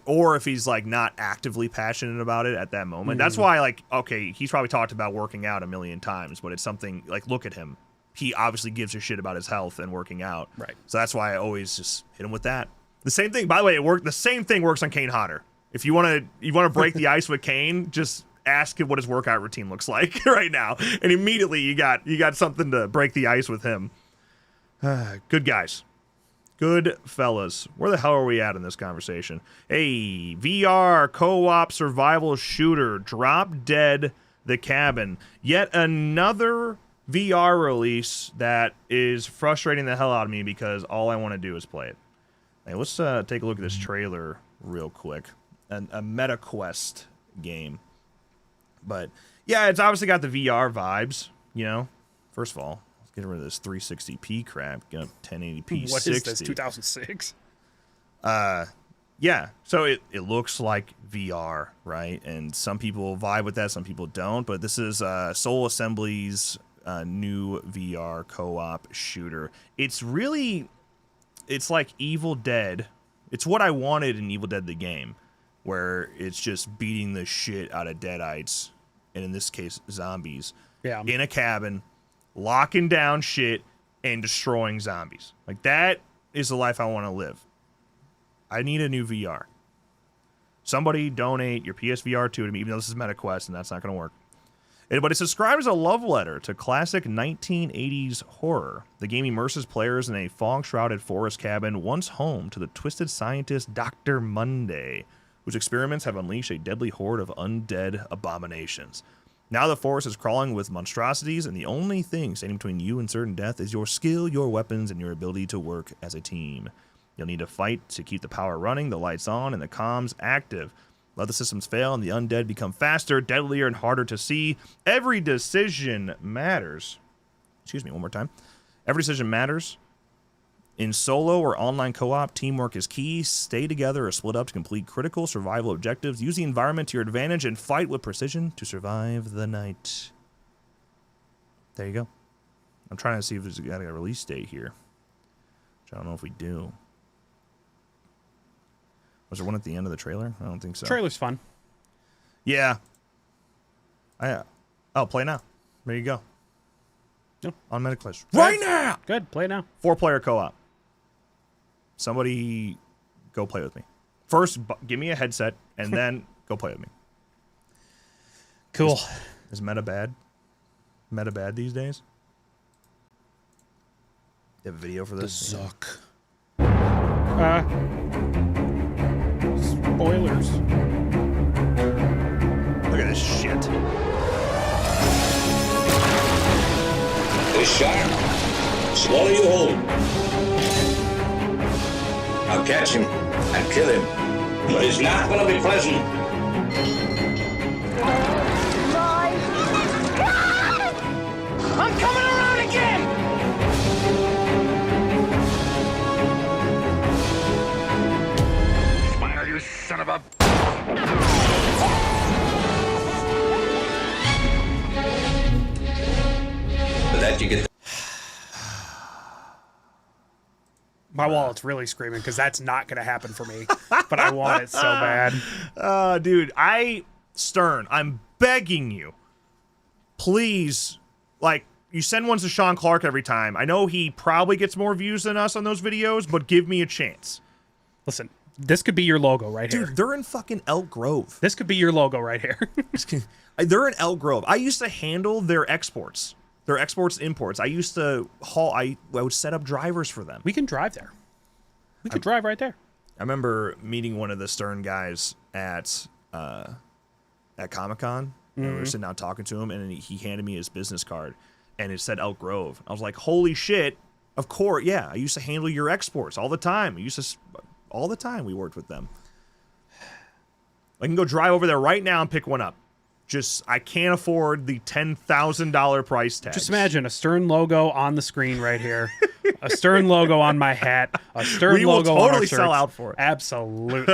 Or if he's like not actively passionate about it at that moment. That's why, like, okay, he's probably talked about working out a million times, but it's something like, look at him. He obviously gives a shit about his health and working out. Right. So that's why I always just hit him with that. The same thing, by the way, the same thing works on Kane Hodder. If you want to break the ice with Kane, just ask him what his workout routine looks like right now, and immediately you got something to break the ice with him. Good guys. Good fellas. Where the hell are we at in this conversation? Hey, VR co-op survival shooter, Drop Dead the Cabin. Yet another VR release that is frustrating the hell out of me because all I want to do is play it. Hey, let's take a look at this trailer real quick. A MetaQuest game. But, yeah, it's obviously got the VR vibes, you know. First of all, let's get rid of this 360p crap. Get up 1080p 60. What is this, 2006? Yeah, so it looks like VR, right? And some people vibe with that, some people don't. But this is Soul Assembly's new VR co-op shooter. It's like Evil Dead. It's what I wanted in Evil Dead the game, where it's just beating the shit out of deadites, and in this case, zombies, in a cabin, locking down shit and destroying zombies. Like, that is the life I want to live. I need a new VR. Somebody donate your PSVR 2 to me, even though this is MetaQuest, and that's not going to work. But it's described as a love letter to classic 1980s horror. The game immerses players in a fog-shrouded forest cabin once home to the twisted scientist Dr. Monday, whose experiments have unleashed a deadly horde of undead abominations. Now the forest is crawling with monstrosities, and the only thing standing between you and certain death is your skill, your weapons, and your ability to work as a team. You'll need to fight to keep the power running, the lights on, and the comms active. Let the systems fail and the undead become faster, deadlier, and harder to see. Every decision matters. Excuse me, one more time. Every decision matters. In solo or online co-op, teamwork is key. Stay together or split up to complete critical survival objectives. Use the environment to your advantage and fight with precision to survive the night. There you go. I'm trying to see if there's got a release date here, which I don't know if we do. Was there one at the end of the trailer? I don't think so. Trailer's fun. Yeah. Play now. There you go. Yep. On MetaQuest. Right now! Good, play now. 4-player co-op. Somebody go play with me. First, give me a headset, and then go play with me. Cool. Is meta bad? Meta bad these days? You have a video for this? The Zuck. Spoilers. Look at this shit. This shark, swallow you whole. I'll catch him and kill him, but it's not going to be pleasant. I'm coming around again! Smile, you son of a... For that you get the... My wallet's really screaming because that's not going to happen for me, but I want it so bad. Dude, Stern, I'm begging you, please, like, you send ones to Sean Clark every time. I know he probably gets more views than us on those videos, but give me a chance. Listen, this could be your logo right here. Dude, they're in fucking Elk Grove. This could be your logo right here. They're in Elk Grove. I used to handle their exports. Their exports and imports. I used to haul, I would set up drivers for them. We can drive there. We could drive right there. I remember meeting one of the Stern guys at Comic-Con. We were sitting down talking to him, and he handed me his business card, and it said Elk Grove. I was like, holy shit, of course, yeah, I used to handle your exports all the time. All the time we worked with them. I can go drive over there right now and pick one up. Just, I can't afford the $10,000 price tag. Just imagine a Stern logo on the screen right here. A Stern logo on my hat. A Stern We will logo on our totally shirts. sell out for it. Absolutely.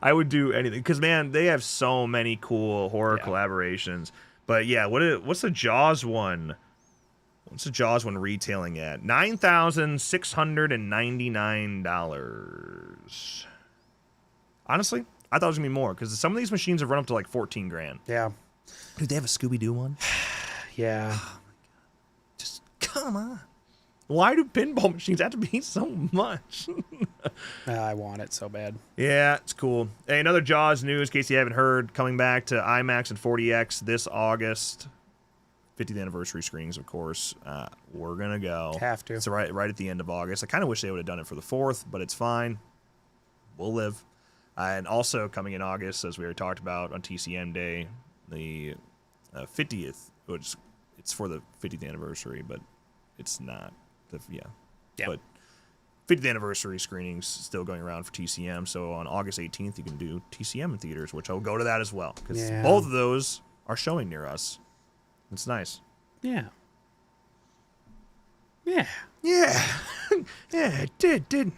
I would do anything because, man, they have so many cool horror collaborations. But yeah, what's the Jaws one? What's the Jaws one retailing at? $9,699. Honestly, I thought it was gonna be more because some of these machines have run up to like 14 grand. Yeah. Dude, they have a Scooby-Doo one. Yeah. Just come on. Why do pinball machines have to be so much? I want it so bad. Yeah, it's cool. Hey, another Jaws news, in case you haven't heard, coming back to IMAX and 40X this August. 50th anniversary screenings, of course. We're going to go. Have to. It's right at the end of August. I kind of wish they would have done it for the 4th, but it's fine. We'll live. And also coming in August, as we already talked about on TCM Day, the 50th, which it's for the 50th anniversary, but it's not. Yeah. But 50th anniversary screenings still going around for TCM. So on August 18th, you can do TCM in theaters, which I'll go to that as well. Because both of those are showing near us. It's nice. Yeah. Yeah. Yeah. Yeah, I did, didn't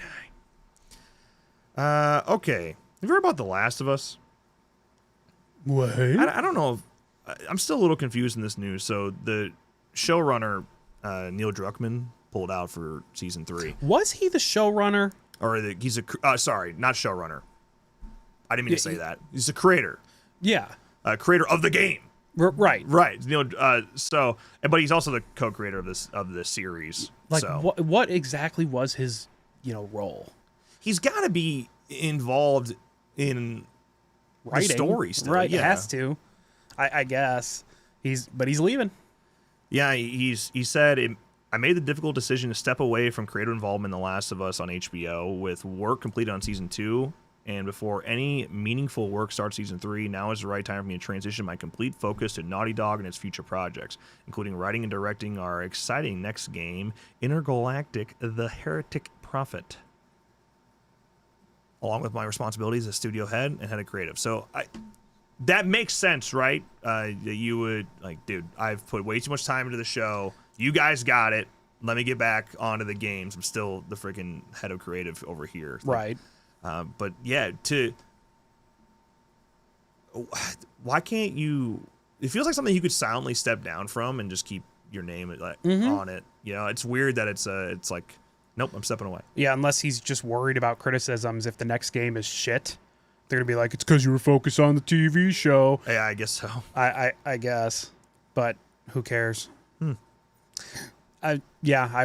I? Okay. Have you heard about The Last of Us? What? I don't know. I'm still a little confused in this news. So the showrunner, Neil Druckmann, pulled out for season 3. Was he the showrunner? Or he's a... sorry, not showrunner. I didn't mean to say that. He's a creator. Yeah. Creator of the game. Right. Right. You know, but he's also the co-creator of this series. Like, so. what exactly was his, role? He's got to be involved in Writing. the story still. Right. Yeah. Has to. I guess he's leaving. Yeah. He said, I made the difficult decision to step away from creative involvement in The Last of Us on HBO with work completed on season 2. And before any meaningful work starts season 3, now is the right time for me to transition my complete focus to Naughty Dog and its future projects, including writing and directing our exciting next game, Intergalactic: The Heretic Prophet, along with my responsibilities as studio head and head of creative. So that makes sense, right? You would, dude, I've put way too much time into the show. You guys got it. Let me get back onto the games. I'm still the freaking head of creative over here. Right. But yeah, why can't you? It feels like something you could silently step down from and just keep your name on it. It's weird that it's like, nope, I'm stepping away. Yeah, unless he's just worried about criticisms. If the next game is shit, they're gonna be like, it's because you were focused on the TV show. Yeah, I guess so. I guess, but who cares? I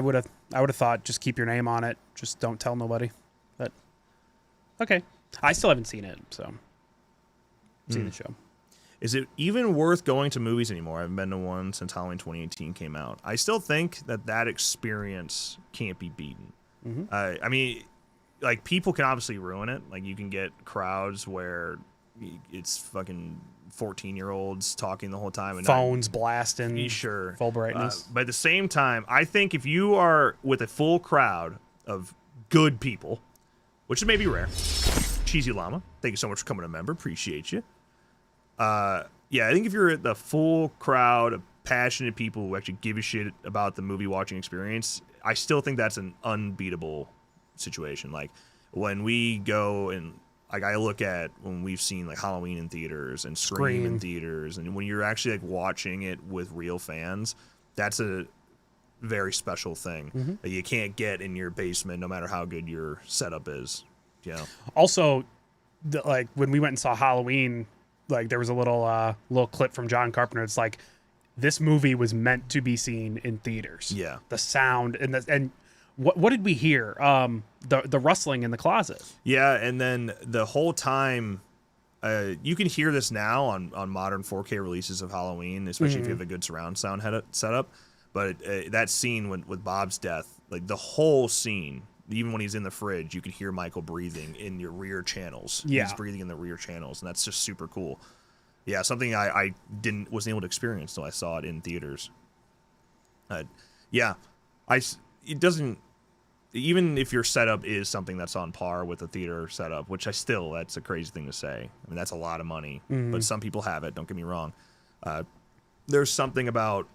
would have thought just keep your name on it. Just don't tell nobody. But okay, I still haven't seen it, so seen the show. Is it even worth going to movies anymore? I haven't been to one since Halloween 2018 came out. I still think that experience can't be beaten. I mean, like, people can obviously ruin it. Like, you can get crowds where it's fucking 14-year-olds talking the whole time. And Phones blasting. Sure. Full brightness. But at the same time, I think if you are with a full crowd of good people, which is maybe rare. Cheesy Llama, thank you so much for coming a member. Appreciate you. I think if you're at the full crowd of passionate people who actually give a shit about the movie watching experience, I still think that's an unbeatable situation. Like, when we go and, like, I look at when we've seen, like, Halloween in theaters and Scream in theaters, and when you're actually, like, watching it with real fans, that's a very special thing that you can't get in your basement no matter how good your setup is. Also, like, when we went and saw Halloween, like, there was a little clip from John Carpenter. It's like, this movie was meant to be seen in theaters. Yeah. The sound and what did we hear? The rustling in the closet. Yeah, and then the whole time, you can hear this now on modern 4K releases of Halloween, especially if you have a good surround sound setup. But that scene with Bob's death, like, the whole scene, even when he's in the fridge, you can hear Michael breathing in your rear channels. Yeah. He's breathing in the rear channels, and that's just super cool. Yeah, something I wasn't able to experience until I saw it in theaters. It doesn't, even if your setup is something that's on par with a theater setup, which that's a crazy thing to say. I mean, that's a lot of money, but some people have it, don't get me wrong. There's something about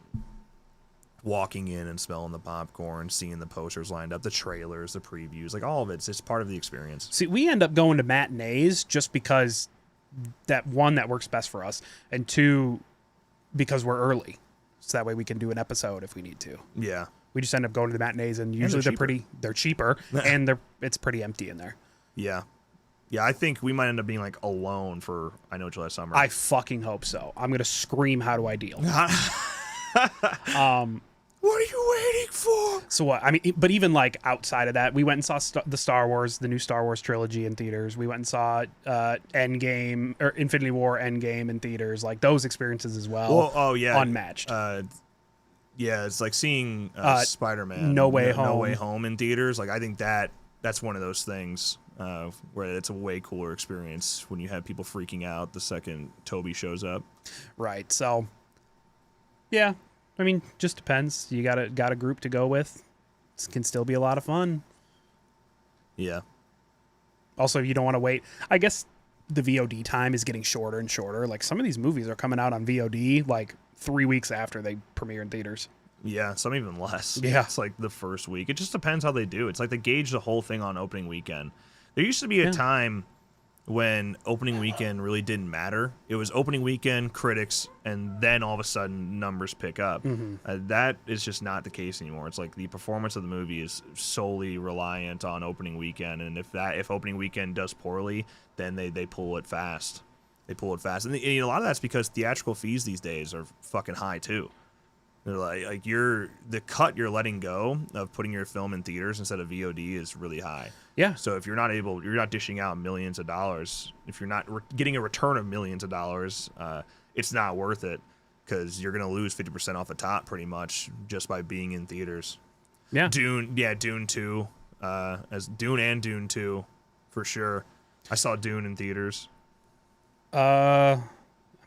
walking in and smelling the popcorn, seeing the posters lined up, the trailers, the previews, like all of it's just part of the experience. See, we end up going to matinees just because that one, that works best for us, and two, because we're early, so that way we can do an episode if we need to. Yeah. We just end up going to the matinees, and usually they're cheaper, and it's pretty empty in there. Yeah. Yeah, I think we might end up being like alone for I Know What You Last Summer. I fucking hope so. I'm gonna scream, how do I deal? What are you waiting for? So what? I mean, but even like outside of that, we went and saw the new Star Wars trilogy in theaters. We went and saw Endgame or Infinity War Endgame in theaters. Like those experiences as well. Well, oh yeah, unmatched. Yeah, it's like seeing Spider-Man No Way Home in theaters. Like I think that's one of those things where it's a way cooler experience when you have people freaking out the second Toby shows up. Right. So yeah. I mean, just depends. You got a group to go with. It can still be a lot of fun. Yeah. Also, you don't want to wait. I guess the VOD time is getting shorter and shorter. Like some of these movies are coming out on VOD like 3 weeks after they premiere in theaters. Yeah, some even less. Yeah. It's like the first week. It just depends how they do. It's like they gauge the whole thing on opening weekend. There used to be a time when opening weekend really didn't matter. It was opening weekend, critics, and then all of a sudden numbers pick up. That is just not the case anymore. It's like the performance of the movie is solely reliant on opening weekend, and if opening weekend does poorly, then they pull it fast. They pull it fast, and a lot of that's because theatrical fees these days are fucking high too. They're like the cut you're letting go of putting your film in theaters instead of VOD is really high. Yeah. So if you're not dishing out millions of dollars, if you're not getting a return of millions of dollars, it's not worth it because you're gonna lose 50% off the top pretty much just by being in theaters. Yeah. Dune 2, as Dune and Dune 2, for sure. I saw Dune in theaters. I'm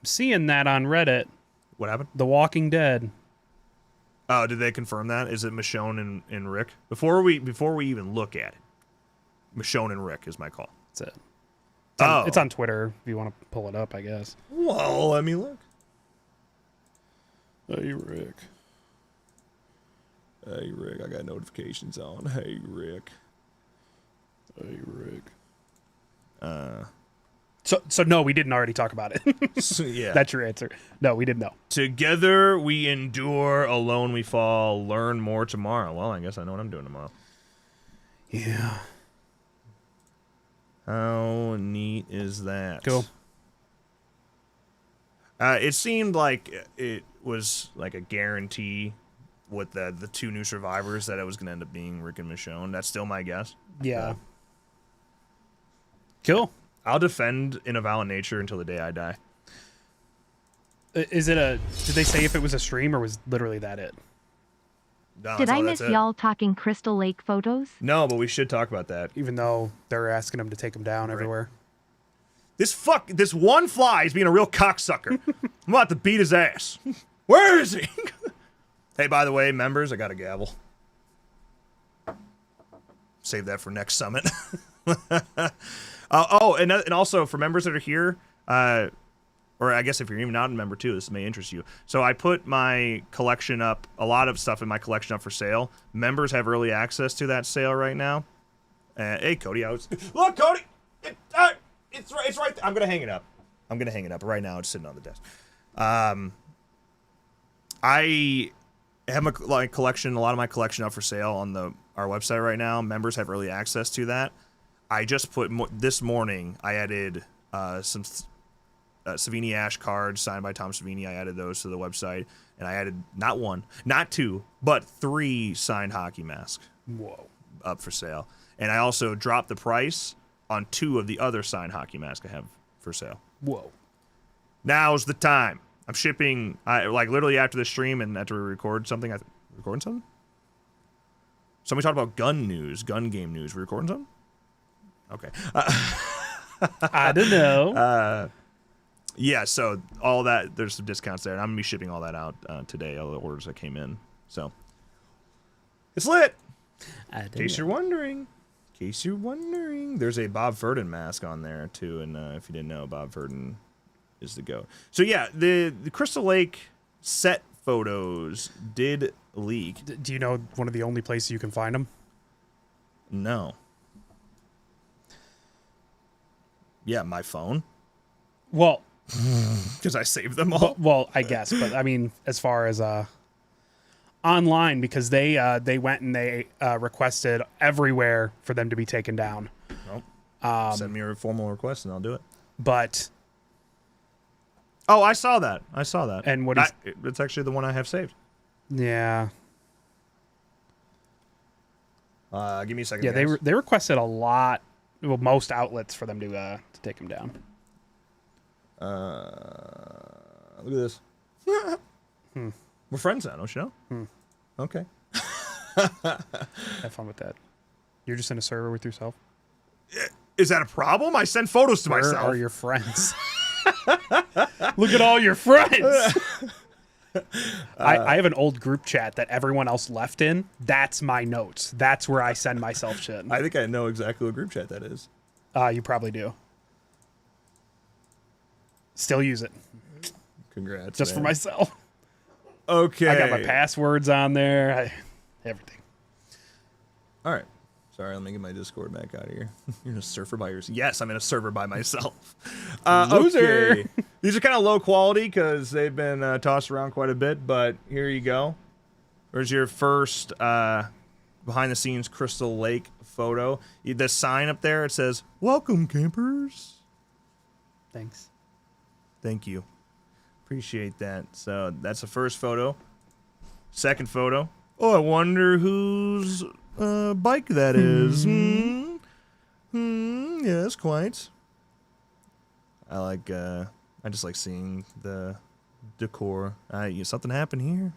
seeing that on Reddit. What happened? The Walking Dead. Oh, did they confirm that? Is it Michonne and Rick? Before we even look at it, Michonne and Rick is my call. That's it. It's on Twitter if you want to pull it up, I guess. Well, let me look. Hey, Rick. Hey, Rick. I got notifications on. Hey, Rick. Hey, Rick. So no, we didn't already talk about it. So, yeah. That's your answer. No, we didn't know. Together we endure, alone we fall, learn more tomorrow. Well, I guess I know what I'm doing tomorrow. Yeah. How neat is that? Cool. It seemed like it was like a guarantee with the two new survivors that it was going to end up being Rick and Michonne. That's still my guess. Yeah. Cool. I'll defend In a Violent Nature until the day I die. Did they say if it was a stream or was literally that it? No, Did I miss y'all talking Crystal Lake photos? No, but we should talk about that. Even though they're asking him to take them down everywhere. This one fly is being a real cocksucker. I'm about to beat his ass. Where is he? Hey, by the way, members, I got a gavel. Save that for next summit. And also for members that are here, or I guess if you're even not a member too, this may interest you. So I put my collection up, a lot of stuff in my collection up for sale. Members have early access to that sale right now. Hey, Cody, look, Cody, it's right there. I'm gonna hang it up. Right now. It's sitting on the desk. I have a lot of my collection up for sale on our website right now. Members have early access to that. I just put this morning. I added some Savini Ash cards signed by Tom Savini. I added those to the website, and I added not one, not two, but 3 signed hockey masks. Whoa! Up for sale, and I also dropped the price on 2 of the other signed hockey masks I have for sale. Whoa! Now's the time. I'm shipping. Like literally after the stream and after we record something. Recording something? Somebody talked about gun game news. We recording something? Okay. I don't know. Yeah, so all that, there's some discounts there, and I'm going to be shipping all that out today, all the orders that came in. So, it's lit! In case you're wondering, there's a Bob Verdon mask on there, too, and if you didn't know, Bob Verdon is the GOAT. So, yeah, the Crystal Lake set photos did leaked. Do you know one of the only places you can find them? No. Yeah, my phone. Well, because I saved them all. Well, I guess, but I mean, as far as online, because they went and they requested everywhere for them to be taken down. Nope. Send me a formal request and I'll do it. But oh, I saw that. And what it's actually the one I have saved. Yeah. Give me a second. Yeah, guys. they requested a lot. Well, most outlets for them to take them down. Look at this. We're friends now, don't you know? Okay. Have fun with that. You're just in a server with yourself. Is that a problem? I send photos to Where myself. are your friends? Look at all your friends. I have an old group chat that everyone else left in. That's my notes. That's where I send myself shit. I think I know exactly what group chat that is. You probably do. Still use it. Congrats. Just man. for myself. Okay. I got my passwords on there. Everything. All right. Sorry, let me get my Discord back out of here. You're in a server by yourself. Yes, I'm in a server by myself. Loser. Okay. These are kind of low quality because they've been tossed around quite a bit, but here you go. There's your first behind-the-scenes Crystal Lake photo. The sign up there, it says, "Welcome, campers." Thanks. Thank you. Appreciate that. So that's the first photo. Second photo. Oh, I wonder whose bike that is. Yes, quite. I just like seeing the decor. Something happened here.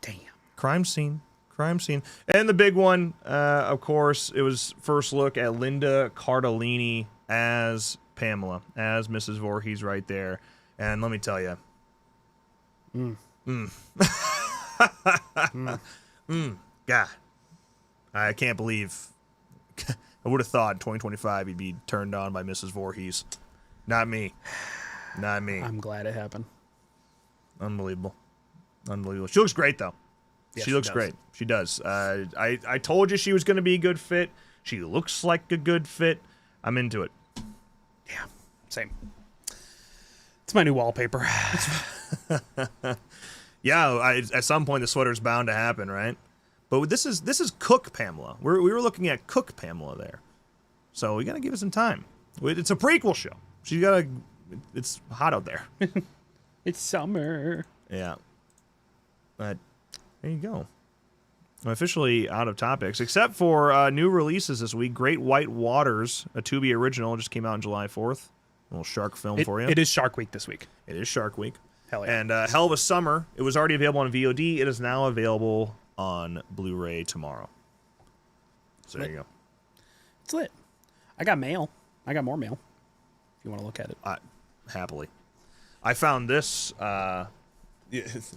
Damn. Crime scene. And the big one, of course, it was first look at Linda Cardellini as Pamela, as Mrs. Voorhees right there. And let me tell you. God. I can't believe. I would have thought in 2025 he'd be turned on by Mrs. Voorhees. Not me. I'm glad it happened. Unbelievable. She looks great, though. Yes, she looks great. She does. I told you she was going to be a good fit. She looks like a good fit. I'm into it. Yeah, same. It's my new wallpaper. Yeah, at some point the sweater's bound to happen, right? But this is Cook Pamela. We were looking at Cook Pamela there, so we gotta give it some time. It's a prequel show. It's hot out there. It's summer. Yeah. But there you go. I'm officially out of topics, except for new releases this week. Great White Waters, a Tubi original, just came out on July 4th. A little shark film for you. It is Shark Week this week. It is Shark Week. Hell yeah. And Hell of a Summer. It was already available on VOD. It is now available on Blu-ray tomorrow. So there you go. It's lit. I got mail. I got more mail. If you want to look at it. Happily. I found this,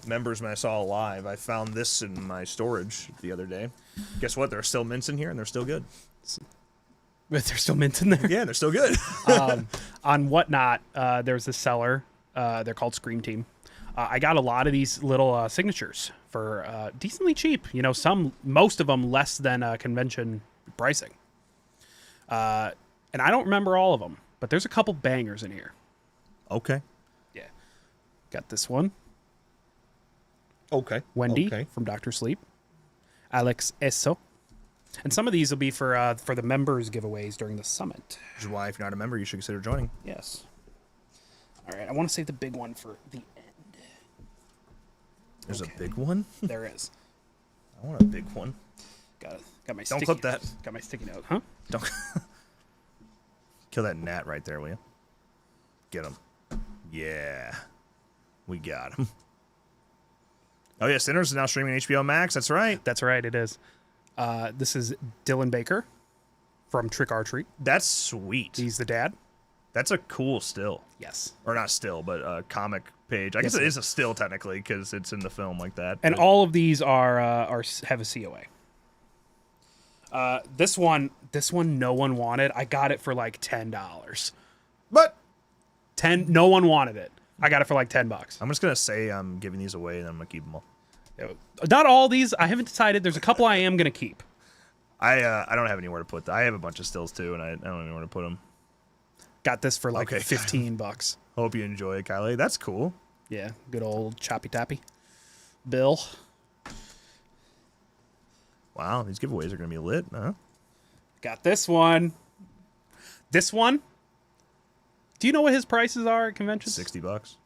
members when I saw live, I found this in my storage the other day. Guess what? There are still mints in here, and they're still good. But there's still mint in there. Yeah, they're still good. On Whatnot, there's a seller. They're called Scream Team. I got a lot of these little signatures for decently cheap. You know, most of them less than convention pricing. And I don't remember all of them, but there's a couple bangers in here. Okay. Yeah. Got this one. Okay. Wendy Okay. from Dr. Sleep. Alex Esso. And some of these will be for the members giveaways during the summit. Which is why, if you're not a member, you should consider joining. Yes. All right, I want to save the big one for the end. There's a big one? There is. I want a big one. Got my. Don't clip that. Got my sticky note, huh? Don't kill that gnat right there, will you? Get him. Yeah. We got him. Oh, yeah, Sinners is now streaming on HBO Max. That's right. That's right, it is. This is Dylan Baker from Trick or Treat. That's sweet. He's the dad. That's a cool still. Yes. Or not still, but a comic page. I guess it is a still technically because it's in the film like that. And all of these are have a COA. This one no one wanted. I got it for like $10. But No one wanted it. I got it for like $10. I'm just gonna say I'm giving these away and I'm gonna keep them all. Not all these. I haven't decided. There's a couple I am gonna keep. I don't have anywhere to put them. I have a bunch of stills too, and I don't know where to put them. Got this for like $15. Hope you enjoy it, Kylie. That's cool. Yeah, good old choppy tappy. Bill. Wow, these giveaways are gonna be lit, huh? Got this one. This one. Do you know what his prices are at conventions? $60.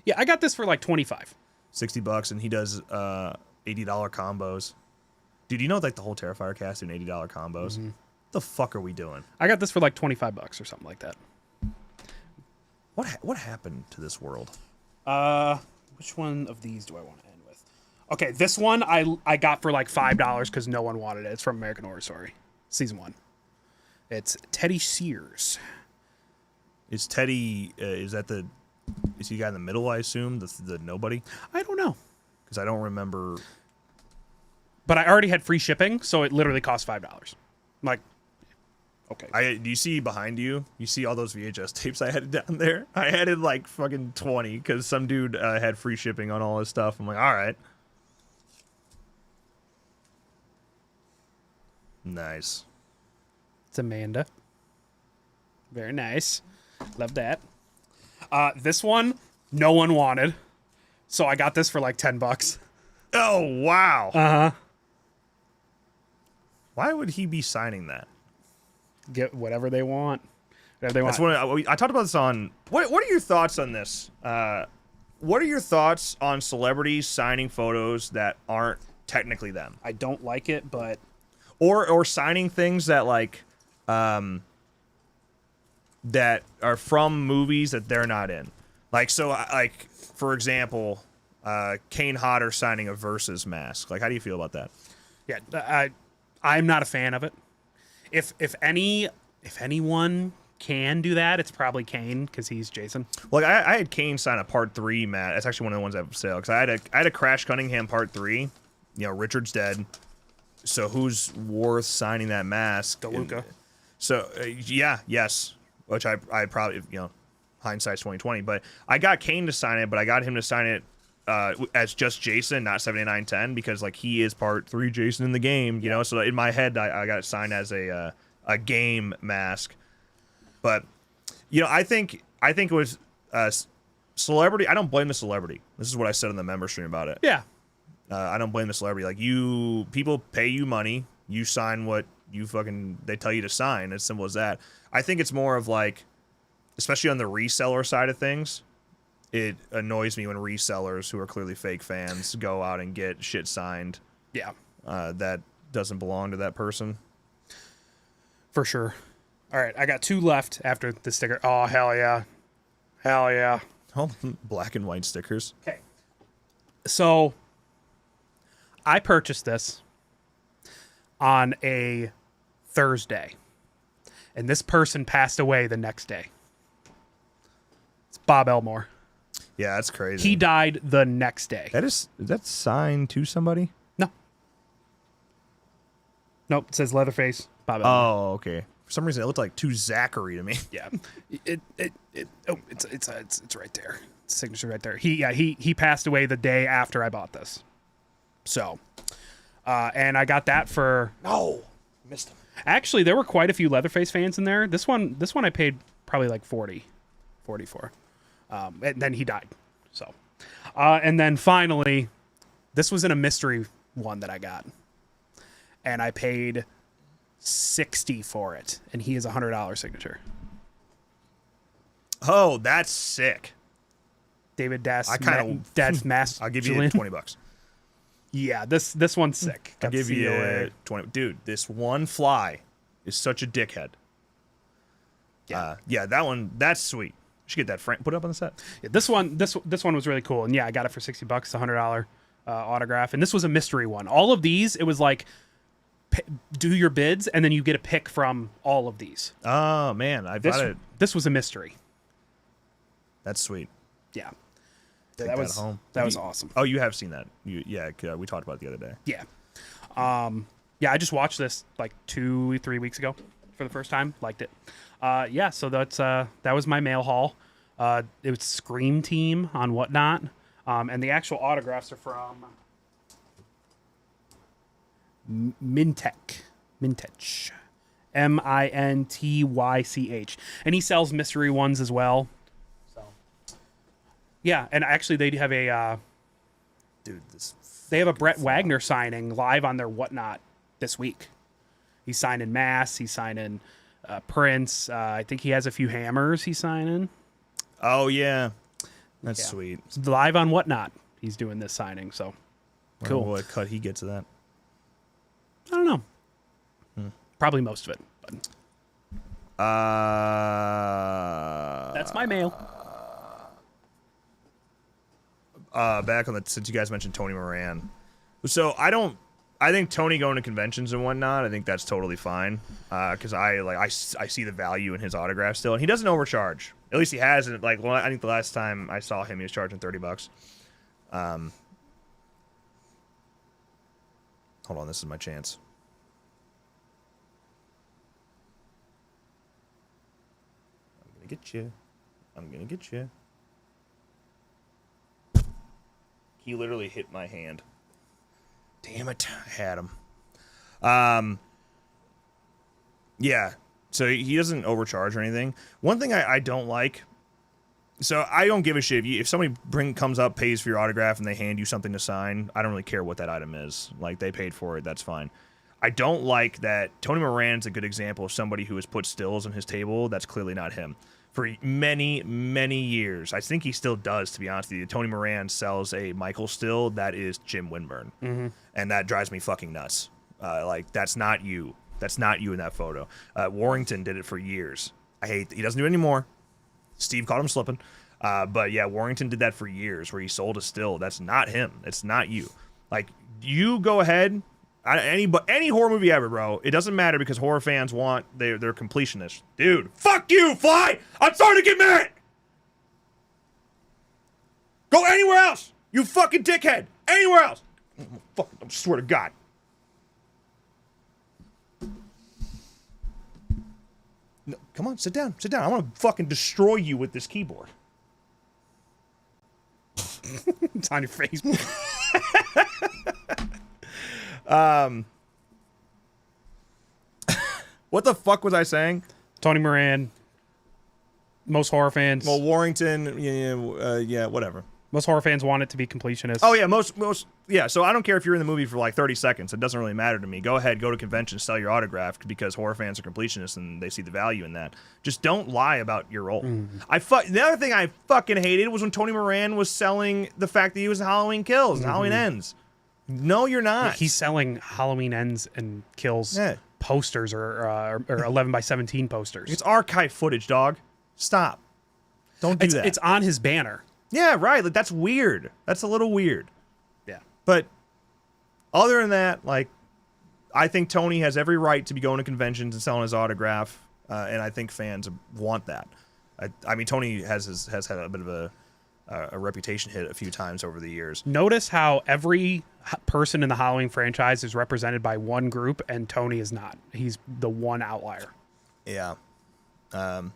Yeah, I got this for like $25. $60, and he does $80 combos. Dude, you know like the whole Terrifier cast doing $80 combos? What the fuck are we doing? I got this for like $25 or something like that. What happened to this world? Which one of these do I want to end with? Okay, this one I got for like $5 because no one wanted it. It's from American Horror Story, season 1. It's Teddy Sears. Is Teddy? Is he the guy in the middle? I assume the nobody. I don't know because I don't remember. But I already had free shipping, so it literally cost $5. I'm like, okay. Do you see behind you? You see all those VHS tapes I had down there? I added like fucking 20 because some dude had free shipping on all his stuff. I'm like, all right. Nice. It's Amanda. Very nice. Love that. This one, no one wanted. So I got this for like $10. Oh, wow. Uh-huh. Why would he be signing that? Get whatever they want. Whatever they want. That's what I talked about this on. What are your thoughts on this? What are your thoughts on celebrities signing photos that aren't technically them? I don't like it, but or signing things that like that are from movies that they're not in. Like so like for example, Kane Hodder signing a Versus mask. Like how do you feel about that? yeah, I'm not a fan of it. If anyone can do that, it's probably Kane because he's Jason. Well, I had Kane sign a Part 3 mat. That's actually one of the ones I have for sale because I had a Crash Cunningham Part 3. You know, Richard's dead. So who's worth signing that mask? DeLuca. So yes, which I probably hindsight's 2020. But I got Kane to sign it, but I got him to sign it as just Jason, not 7910, because like he is Part 3 Jason in the game. You know, so in my head I got it signed as a game mask. But I think it was celebrity. I don't blame the celebrity. This is what I said on the member stream about it. Yeah. I don't blame the celebrity. Like people pay you money. You sign what they tell you to sign. As simple as that. I think it's more of like, especially on the reseller side of things, it annoys me when resellers who are clearly fake fans go out and get shit signed. Yeah. That doesn't belong to that person. For sure. All right, I got 2 left after the sticker. Oh, hell yeah. Hell yeah. Oh, black and white stickers. Okay. So I purchased this on a Thursday, and this person passed away the next day. It's Bob Elmore. Yeah, that's crazy. He died the next day. Is that signed to somebody? No. Nope, it says Leatherface, Bob Elmore. Oh, okay. For some reason, it looked like to Zachary to me. Yeah. It's right there. Signature right there. He passed away the day after I bought this. So, and I got that for Missed him. Actually, there were quite a few Leatherface fans in there. This one I paid probably like 40 for. And then he died. So, and then finally, this was in a mystery one that I got, and I paid $60 for it, and he is $100 signature. Oh, that's sick. David Das. Dad's Mass. I'll give you Julian. $20. Yeah, this one's sick. I'll give you 20. Dude, this one fly is such a dickhead. Yeah, that one. That's sweet. You should get that frame. Put it up on the set. Yeah, this one was really cool, and yeah, I got it for $60, $100 autograph, and this was a mystery one. All of these, it was like do your bids, and then you get a pick from all of these. Oh man, I got it. This was a mystery. That's sweet. Yeah. Take that was home. That was awesome. Oh, you have seen that? We talked about it the other day. Yeah. Yeah, I just watched this like 2-3 weeks ago for the first time. Liked it. Yeah, so that was my mail haul. It was Scream Team on Whatnot. And the actual autographs are from Mintech. Mintych. And he sells mystery ones as well. So, yeah, and actually they have a they have a Brett Wagner signing live on their Whatnot this week. He's signing Mass. He's signing Prince. I think he has a few Hammers he's signing. Oh yeah, that's sweet. It's live on Whatnot. He's doing this signing, so cool. What cut he gets of that? I don't know. Probably most of it. But. That's my mail. Back on the, since you guys mentioned Tony Moran, so I think Tony going to conventions and whatnot, I think that's totally fine. Because I see the value in his autograph still, and he doesn't overcharge. At least he hasn't. Like, well, I think the last time I saw him, he was charging $30. Hold on, this is my chance. I'm gonna get you. He literally hit my hand. Damn it, I had him. Yeah, so he doesn't overcharge or anything. One thing I don't like, so I don't give a shit if somebody comes up, pays for your autograph, and they hand you something to sign. I don't really care what that item is. Like, they paid for it, that's fine. I don't like that Tony Moran's a good example of somebody who has put stills on his table. That's clearly not him. For many, many years, I think he still does, to be honest with you. Tony Moran sells a Michael still that is Jim Winburn. And that drives me fucking nuts. Like, that's not you. That's not you in that photo. Warrington did it for years. He doesn't do it anymore. Steve caught him slipping. But yeah, Warrington did that for years, where he sold a still. That's not him. It's not you. Like, you go ahead. Any horror movie ever, bro. It doesn't matter, because horror fans want they're completionists. Dude, fuck you, Fly! I'm starting to get mad! Go anywhere else! You fucking dickhead! Anywhere else! Fuck, I swear to God. No, come on, sit down. Sit down. I want to fucking destroy you with this keyboard. It's on your face. What the fuck was I saying? Tony Moran. Most horror fans. Well, Warrington, yeah, whatever. Most horror fans want it to be completionist. Oh yeah, most yeah. So I don't care if you're in the movie for like 30 seconds. It doesn't really matter to me. Go ahead, go to conventions, sell your autograph, because horror fans are completionists and they see the value in that. Just don't lie about your role. The other thing I fucking hated was when Tony Moran was selling the fact that he was in Halloween Kills, and Halloween Ends. No, you're not. He's selling Halloween Ends and Kills posters or 11x17 posters. It's archive footage, dog. Stop. Don't do that. It's on his banner. Yeah, right. Like, that's weird. That's a little weird. Yeah. But other than that, like, I think Tony has every right to be going to conventions and selling his autograph, and I think fans want that. I mean, Tony has had a bit of a reputation hit a few times over the years. Notice how every person in the Halloween franchise is represented by one group, and Tony is not. He's the one outlier. Yeah. But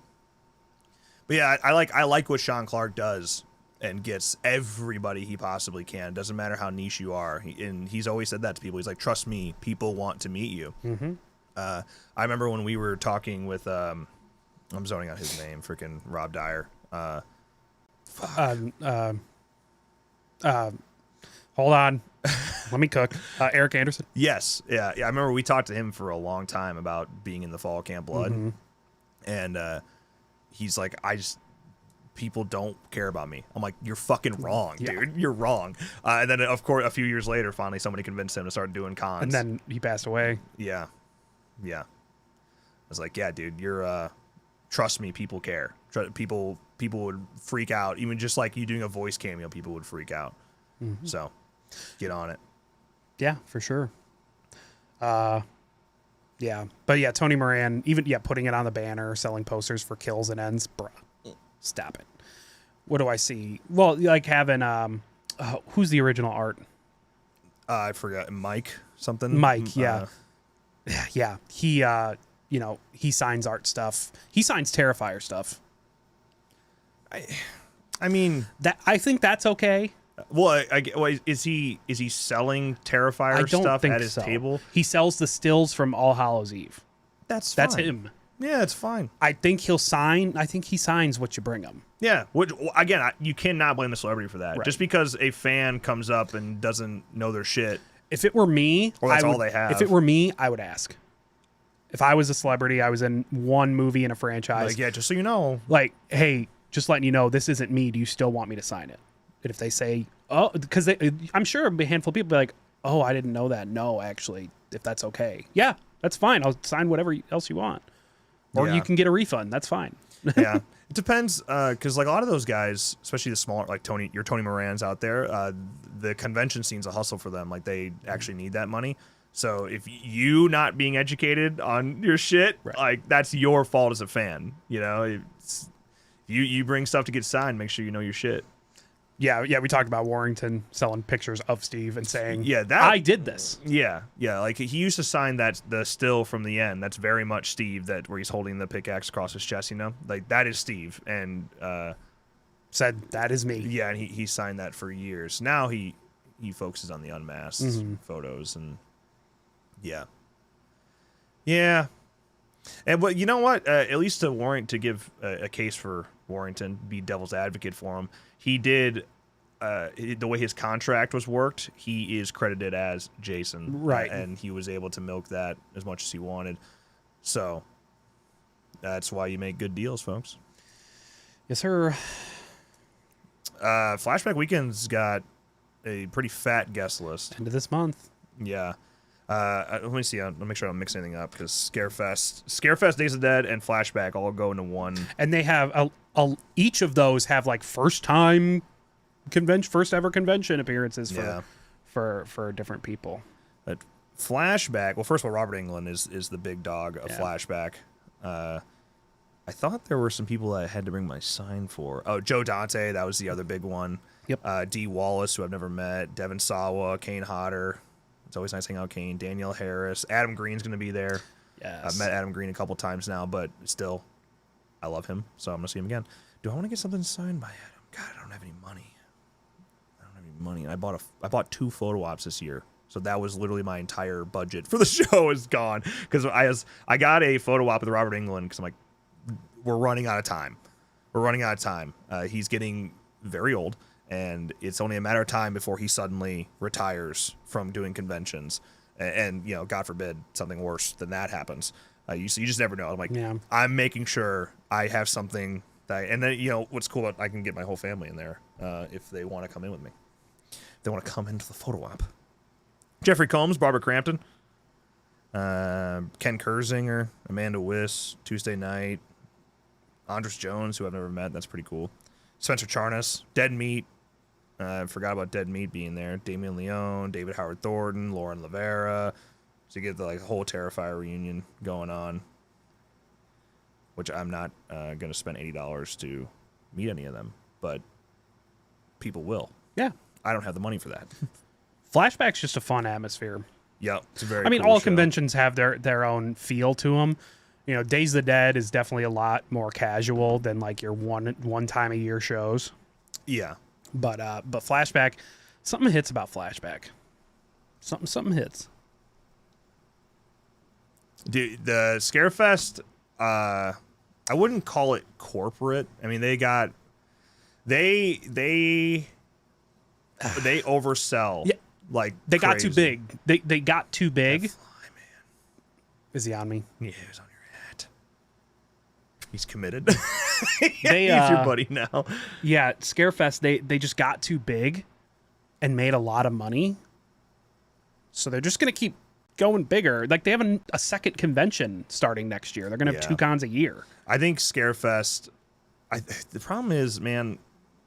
yeah, I like what Sean Clark does and gets everybody he possibly can. Doesn't matter how niche you are. And he's always said that to people. He's like, trust me, people want to meet you. I remember when we were talking with, I'm zoning out his name, freaking Rob Dyer. Hold on. Let me cook. Eric Anderson. Yes. Yeah. I remember we talked to him for a long time about being in the Fall Camp Blood. And he's like, people don't care about me. I'm like, you're fucking wrong, dude. You're wrong. And then, of course, a few years later, finally somebody convinced him to start doing cons. And then he passed away. Yeah. I was like, yeah, dude, you're, trust me, people care. People would freak out. Even just like you doing a voice cameo, people would freak out. So, get on it. Yeah, for sure. Yeah. But yeah, Tony Moran, even, putting it on the banner, selling posters for Kills and Ends, bruh. Stop it. What do I see? Well, like having, who's the original art? I forgot. Mike something? Mike, yeah. Yeah. He, he signs art stuff. He signs Terrifier stuff. I mean, I think that's okay. Well, is he selling Terrifier stuff at his table? He sells the stills from All Hallows Eve. That's him. Yeah, it's fine. I think he signs what you bring him. Yeah, which again, you cannot blame the celebrity for that. Right. Just because a fan comes up and doesn't know their shit. If it were me, or that's all they have. If it were me, I would ask. If I was a celebrity, I was in one movie in a franchise. Like, yeah, just so you know. Like, hey, just letting you know, this isn't me. Do you still want me to sign it? And if they say, oh, because I'm sure a handful of people be like, oh, I didn't know that. No, actually, if that's okay. Yeah, that's fine. I'll sign whatever else you want. Or you can get a refund. That's fine. Yeah. It depends, because like a lot of those guys, especially the smaller, like your Tony Morans out there, the convention scene's a hustle for them. Like they actually need that money. So if you not being educated on your shit, like that's your fault as a fan. You know, you bring stuff to get signed, make sure you know your shit. Yeah, we talked about Warrington selling pictures of Steve and saying, "Yeah, I did this." Yeah, like he used to sign the still from the end. That's very much Steve. That where he's holding the pickaxe across his chest. You know, like that is Steve, and said that is me. Yeah, and he signed that for years. Now he focuses on the unmasked photos, and yeah. And but you know what? At least to give a case for Warrington, be devil's advocate for him. He did the way his contract was worked. He is credited as Jason, right? And he was able to milk that as much as he wanted. So that's why you make good deals, folks. Yes, sir. Flashback Weekend's got a pretty fat guest list. End of this month. Yeah. Let me see. I'll make sure I don't mix anything up because Scarefest, Days of the Dead, and Flashback all go into one. And they have each of those have like first ever convention appearances for different people. But Flashback. Well, first of all, Robert Englund is the big dog of Flashback. I thought there were some people I had to bring my sign for. Oh, Joe Dante, that was the other big one. Yep. Dee Wallace, who I've never met. Devin Sawa, Kane Hodder. It's always nice hanging out with Kane. Danielle Harris. Adam Green's going to be there. Yes. I've met Adam Green a couple times now, but still, I love him, so I'm going to see him again. Do I want to get something signed by Adam? God, I don't have any money. And I bought 2 photo ops this year, so that was literally my entire budget for the show is gone because I got a photo op with Robert Englund because I'm like, we're running out of time. He's getting very old. And it's only a matter of time before he suddenly retires from doing conventions. And you know, God forbid, something worse than that happens. You just never know. I'm like, I'm making sure I have something that, and then, you know, what's cool, I can get my whole family in there if they want to come in with me. If they want to come into the photo op. Jeffrey Combs, Barbara Crampton, Ken Kersinger, Amanda Wiss, Tuesday Night, Andres Jones, who I've never met. That's pretty cool. Spencer Charnas, Dead Meat. I forgot about Dead Meat being there. Damian Leone, David Howard Thornton, Lauren Lavera. So you get the whole Terrifier reunion going on, which I'm not going to spend $80 to meet any of them, but people will. Yeah. I don't have the money for that. Flashback's just a fun atmosphere. Yeah, it's a very. I mean, cool all show. conventions have their own feel to them. You know, Days of the Dead is definitely a lot more casual than like your one time a year shows. Yeah. But Flashback, something hits about Flashback. Something hits. Dude, the Scarefest, I wouldn't call it corporate. I mean, they oversell. Yeah. Like they crazy. got too big. They got too big. That fly, man. Is he on me? Yeah, he's on your head. He's committed. He's your buddy now. Yeah, Scarefest, they just got too big and made a lot of money. So they're just going to keep going bigger. Like they have a second convention starting next year. They're going to have 2 cons a year. I think Scarefest, the problem is, man,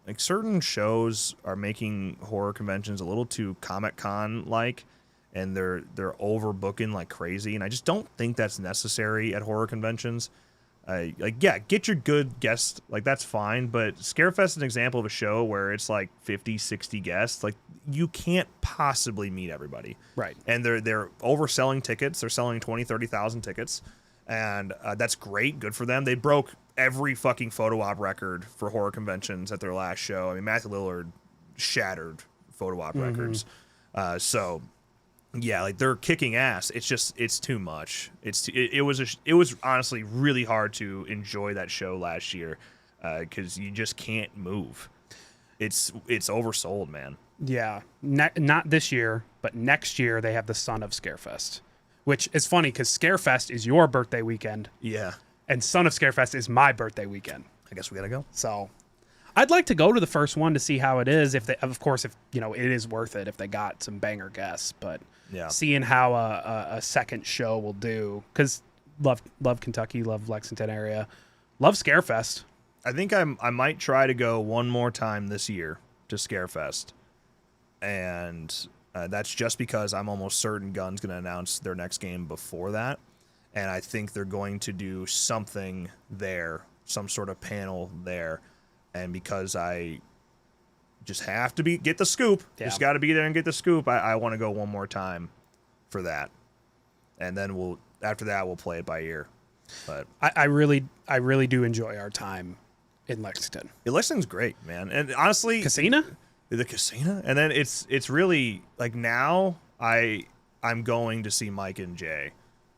like certain shows are making horror conventions a little too Comic-Con like, and they're overbooking like crazy, and I just don't think that's necessary at horror conventions. Get your good guests, like that's fine, but Scarefest is an example of a show where it's like 50, 60 guests. Like you can't possibly meet everybody. Right. And they're overselling tickets. They're selling 20, 30,000 tickets. And that's great. Good for them. They broke every fucking photo op record for horror conventions at their last show. I mean, Matthew Lillard shattered photo op records. So yeah, like they're kicking ass. It's too much. It was honestly really hard to enjoy that show last year because you just can't move. It's oversold, man. Yeah, not this year, but next year they have the Son of Scarefest, which is funny because Scarefest is your birthday weekend. Yeah, and Son of Scarefest is my birthday weekend. I guess we gotta go. So I'd like to go to the first one to see how it is. If it is worth it, if they got some banger guests, but yeah, seeing how a second show will do, because love Kentucky, love Lexington area, love Scarefest. I think I might try to go one more time this year to Scarefest, and that's just because I'm almost certain Gun's going to announce their next game before that, and I think they're going to do something there, some sort of panel there, and because I just have to get the scoop, just got to be there and get the scoop, I want to go one more time for that, and then after that we'll play it by ear. But I really do enjoy our time in Lexington. Lexington's great, man, and honestly, Casino, and then it's really like now I'm going to see Mike and Jay.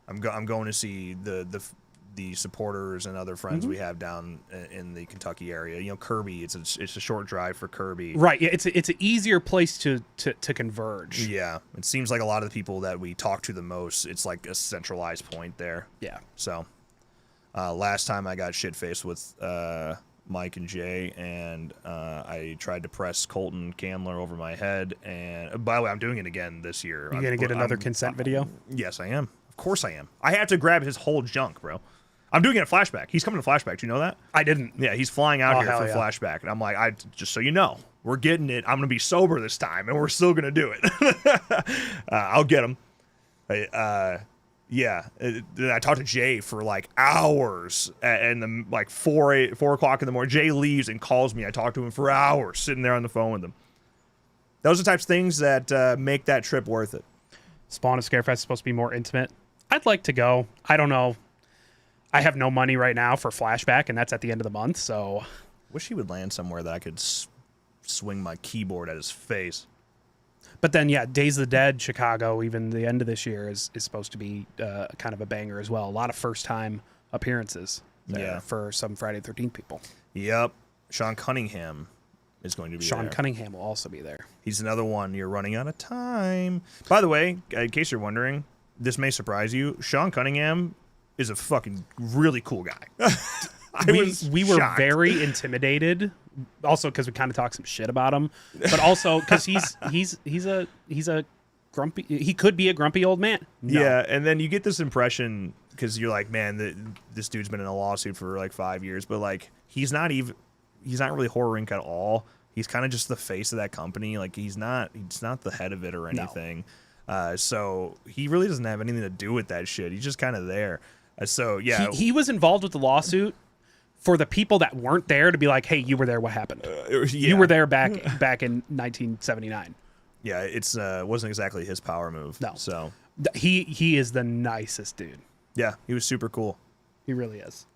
I'm going to see the supporters and other friends we have down in the Kentucky area. You know, Kirby. It's a short drive for Kirby. Right. Yeah. It's an easier place to converge. Yeah. It seems like a lot of the people that we talk to the most, it's like a centralized point there. Yeah. So, last time I got shit-faced with Mike and Jay, and I tried to press Colton Candler over my head. And by the way, I'm doing it again this year. You gonna get another consent video? Yes, I am. Of course I am. I have to grab his whole junk, bro. I'm doing it at Flashback. He's coming to Flashback. Do you know that? I didn't. Yeah, he's flying out here for yeah. Flashback. And I'm like, just so you know, we're getting it. I'm going to be sober this time, and we're still going to do it. I'll get him. Yeah. Then I talked to Jay for like hours, and like 4 o'clock in the morning. Jay leaves and calls me. I talked to him for hours, sitting there on the phone with him. Those are the types of things that make that trip worth it. Spawn of Scarefest is supposed to be more intimate. I'd like to go. I don't know. I have no money right now for Flashback, and that's at the end of the month, so... Wish he would land somewhere that I could swing my keyboard at his face. But then, yeah, Days of the Dead, Chicago, even the end of this year is supposed to be kind of a banger as well. A lot of first-time appearances there for some Friday the 13th people. Yep. Sean Cunningham is going to be there. Sean Cunningham will also be there. He's another one. You're running out of time. By the way, in case you're wondering, this may surprise you. Sean Cunningham is a fucking really cool guy. We were very intimidated, also because we kind of talked some shit about him, but also because he's a grumpy. He could be a grumpy old man. No. Yeah, and then you get this impression because you're like, man, this dude's been in a lawsuit for like 5 years, but like he's not really Horror Inc. at all. He's kind of just the face of that company. Like he's not the head of it or anything. No. So he really doesn't have anything to do with that shit. He's just kind of there. So yeah, he was involved with the lawsuit for the people that weren't there to be like, hey, you were there. What happened? You were there back in 1979. Yeah, it's wasn't exactly his power move. No. So he is the nicest dude. Yeah, he was super cool. He really is.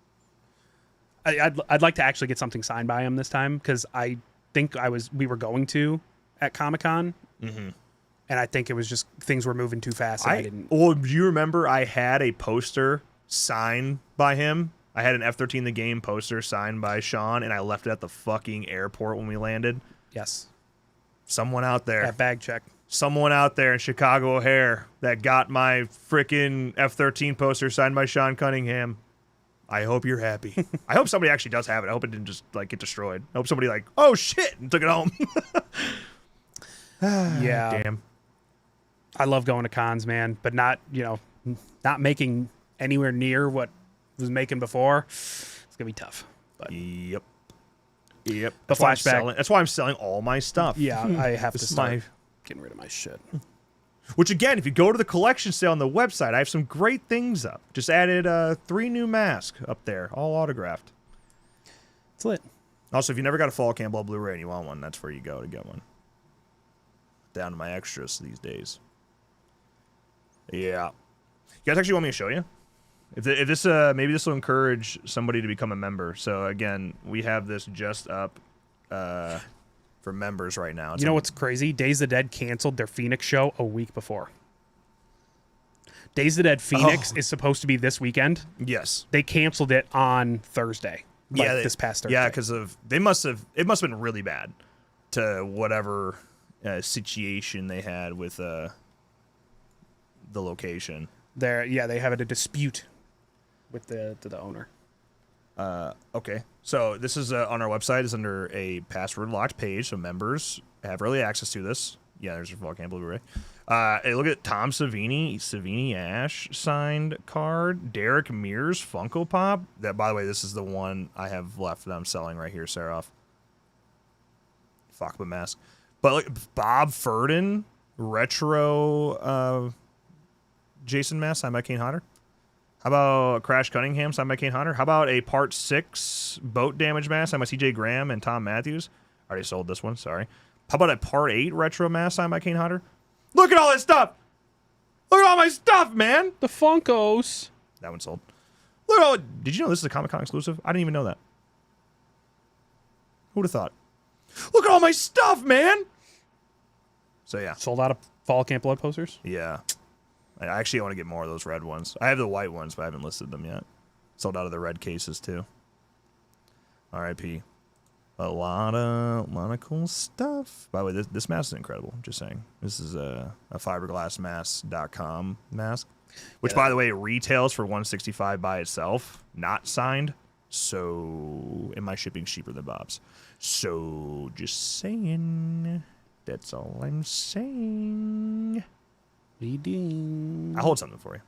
I'd like to actually get something signed by him this time because I think we were going to at Comic-Con. Mm-hmm. And I think it was just things were moving too fast. And I didn't. Well, do you remember I had a poster signed by him? I had an F-13 The Game poster signed by Sean, and I left it at the fucking airport when we landed. Yes. Someone out there. That bag check. Someone out there in Chicago O'Hare that got my freaking F-13 poster signed by Sean Cunningham. I hope you're happy. I hope somebody actually does have it. I hope it didn't just like get destroyed. I hope somebody like, oh shit, and took it home. Yeah. Damn. I love going to cons, man, but not making anywhere near what was making before. It's gonna be tough. But Yep. The Flashback. That's why I'm selling all my stuff. Yeah, I have to start getting rid of my shit. Which again, if you go to the collection sale on the website, I have some great things up. Just added 3 new masks up there, all autographed. It's lit. Also, if you never got a Fall Campbell Blu-ray and you want one, that's where you go to get one. Down to my extras these days. Yeah. You guys actually want me to show you? If this maybe this will encourage somebody to become a member. So again, we have this just up. for members right now. You know what's crazy? Days of the Dead canceled their Phoenix show a week before. Days of the Dead Phoenix is supposed to be this weekend. Yes. They canceled it on Thursday. This past Thursday. Yeah, because it must have been really bad to whatever situation they had with the location. They have a dispute with the owner. Okay, so this is on our website. It's under a password locked page, so members have early access to this. Yeah, there's your Fall Camp Blu-ray. Hey, look at Tom Savini Ash signed card. Derek Mears Funko Pop. That, by the way, this is the one I have left that I'm selling right here, Seraph. Fuck the mask. But like Bob Furden retro Jason mask signed by Kane Hodder. How about Crash Cunningham signed by Kane Hodder? How about a Part 6 boat damage mask signed by CJ Graham and Tom Matthews? I already sold this one, sorry. How about a Part 8 retro mask signed by Kane Hodder? Look at all this stuff! Look at all my stuff, man! The Funkos. That one sold. Look at all. Did you know this is a Comic-Con exclusive? I didn't even know that. Who would have thought? Look at all my stuff, man! So yeah. Sold out of Fall Camp Blood posters? Yeah. I actually want to get more of those red ones. I have the white ones, but I haven't listed them yet. Sold out of the red cases too. R.I.P. A lot of cool stuff. By the way, this mask is incredible. Just saying. This is a fiberglassmask.com mask, which by the way retails for $165 by itself, not signed. So, and my shipping's cheaper than Bob's. So, just saying. That's all I'm saying. I'll hold something for you.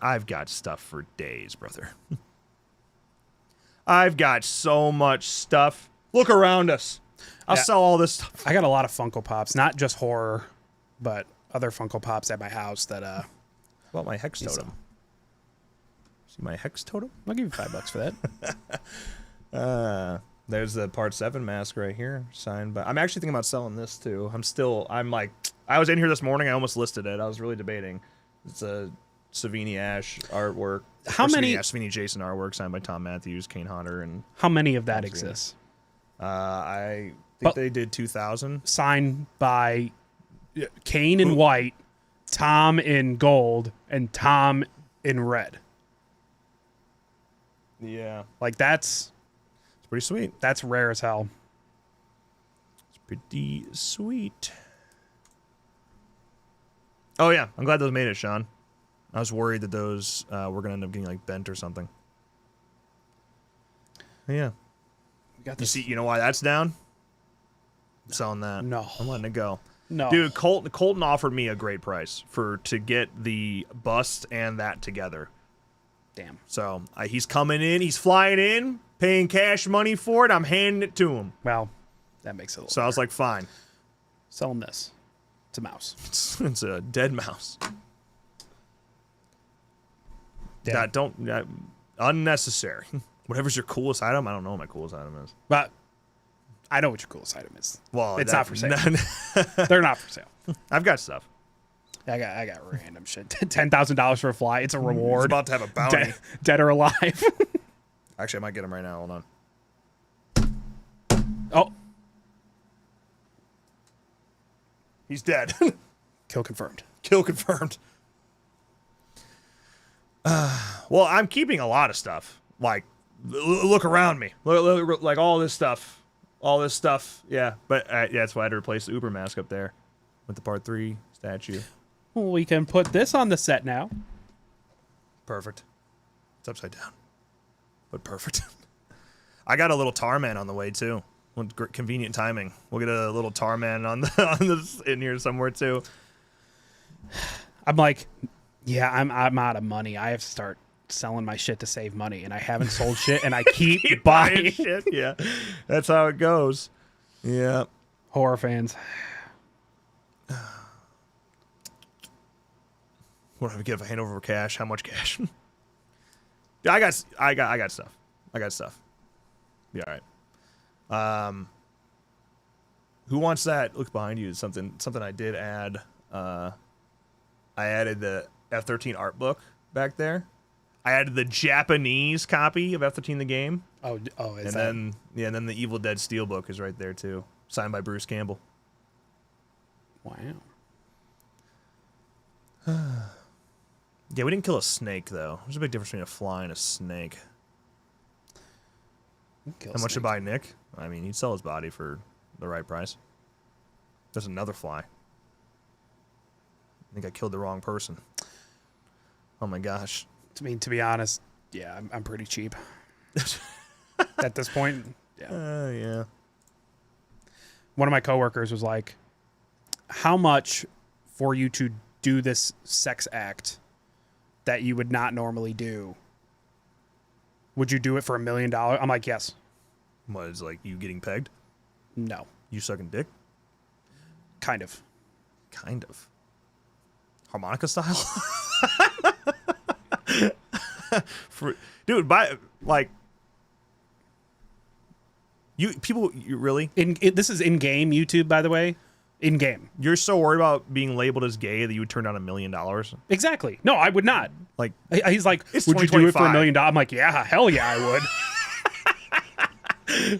I've got stuff for days, brother. I've got so much stuff. Look around us. I'll sell all this stuff. I got a lot of Funko Pops, not just horror, but other Funko Pops at my house that What about my Hex Totem? See my Hex Totem? I'll give you $5 for that. There's the Part 7 mask right here, signed by... I'm actually thinking about selling this, too. I was in here this morning, I almost listed it. I was really debating. It's a Savini Ash artwork. Savini Jason artwork, signed by Tom Matthews, Kane Hodder, and... How many of that exists? I think they did 2,000. Signed by Kane in white, Tom in gold, and Tom in red. Yeah. Like, that's... Pretty sweet. That's rare as hell. It's pretty sweet. Oh, yeah. I'm glad those made it, Sean. I was worried that those were going to end up getting, like, bent or something. But yeah. You know why that's down? I'm selling that. No. I'm letting it go. No. Dude, Colton offered me a great price to get the bust and that together. Damn. So he's coming in. He's flying in, paying cash money for it. I'm handing it to him. Well, that makes it a little So I was like, fine. Sell him this. It's a mouse. It's a dead mouse. Dead. Unnecessary. Whatever's your coolest item, I don't know what my coolest item is. But I know what your coolest item is. Well, it's not for sale. They're not for sale. I've got stuff. I got random shit. $10,000 for a fly. It's a reward. He's about to have a bounty. Dead or alive. Actually, I might get him right now. Hold on. Oh. He's dead. Kill confirmed. Kill confirmed. Well, I'm keeping a lot of stuff. Like, look around me. Look, like all this stuff. All this stuff. Yeah. But that's why I had to replace the Uber mask up there with the Part 3 statue. Well, we can put this on the set now. Perfect. It's upside down, but perfect. I got a little Tarman on the way too. Convenient timing. We'll get a little Tarman on this in here somewhere too. I'm like, yeah, I'm out of money. I have to start selling my shit to save money, and I haven't sold shit, and I keep buying shit. Yeah, that's how it goes. Yeah, horror fans. What do I give a hand over cash? How much cash? Yeah, I got stuff. I got stuff. Be all right. Who wants that? Look behind you. Something I did add. I added the F-13 art book back there. I added the Japanese copy of F-13 the game. Oh, is and that? And then the Evil Dead Steelbook is right there too. Signed by Bruce Campbell. Wow. Yeah, we didn't kill a snake, though. There's a big difference between a fly and a snake. How much to buy Nick? I mean, he'd sell his body for the right price. There's another fly. I think I killed the wrong person. Oh my gosh. I mean, to be honest, yeah, I'm pretty cheap. At this point, yeah. Yeah. One of my coworkers was like, how much for you to do this sex act that you would not normally do? Would you do it for $1 million? I'm like, yes. What, is like you getting pegged? No. You sucking dick? Kind of. Kind of. Harmonica style? Dude, you really? This is in-game YouTube, by the way. In-game. You're so worried about being labeled as gay that you would turn down $1 million? Exactly. No, I would not. Like, he's like, it's would you do it for $1 2025. million? I'm like, yeah, hell yeah, I would.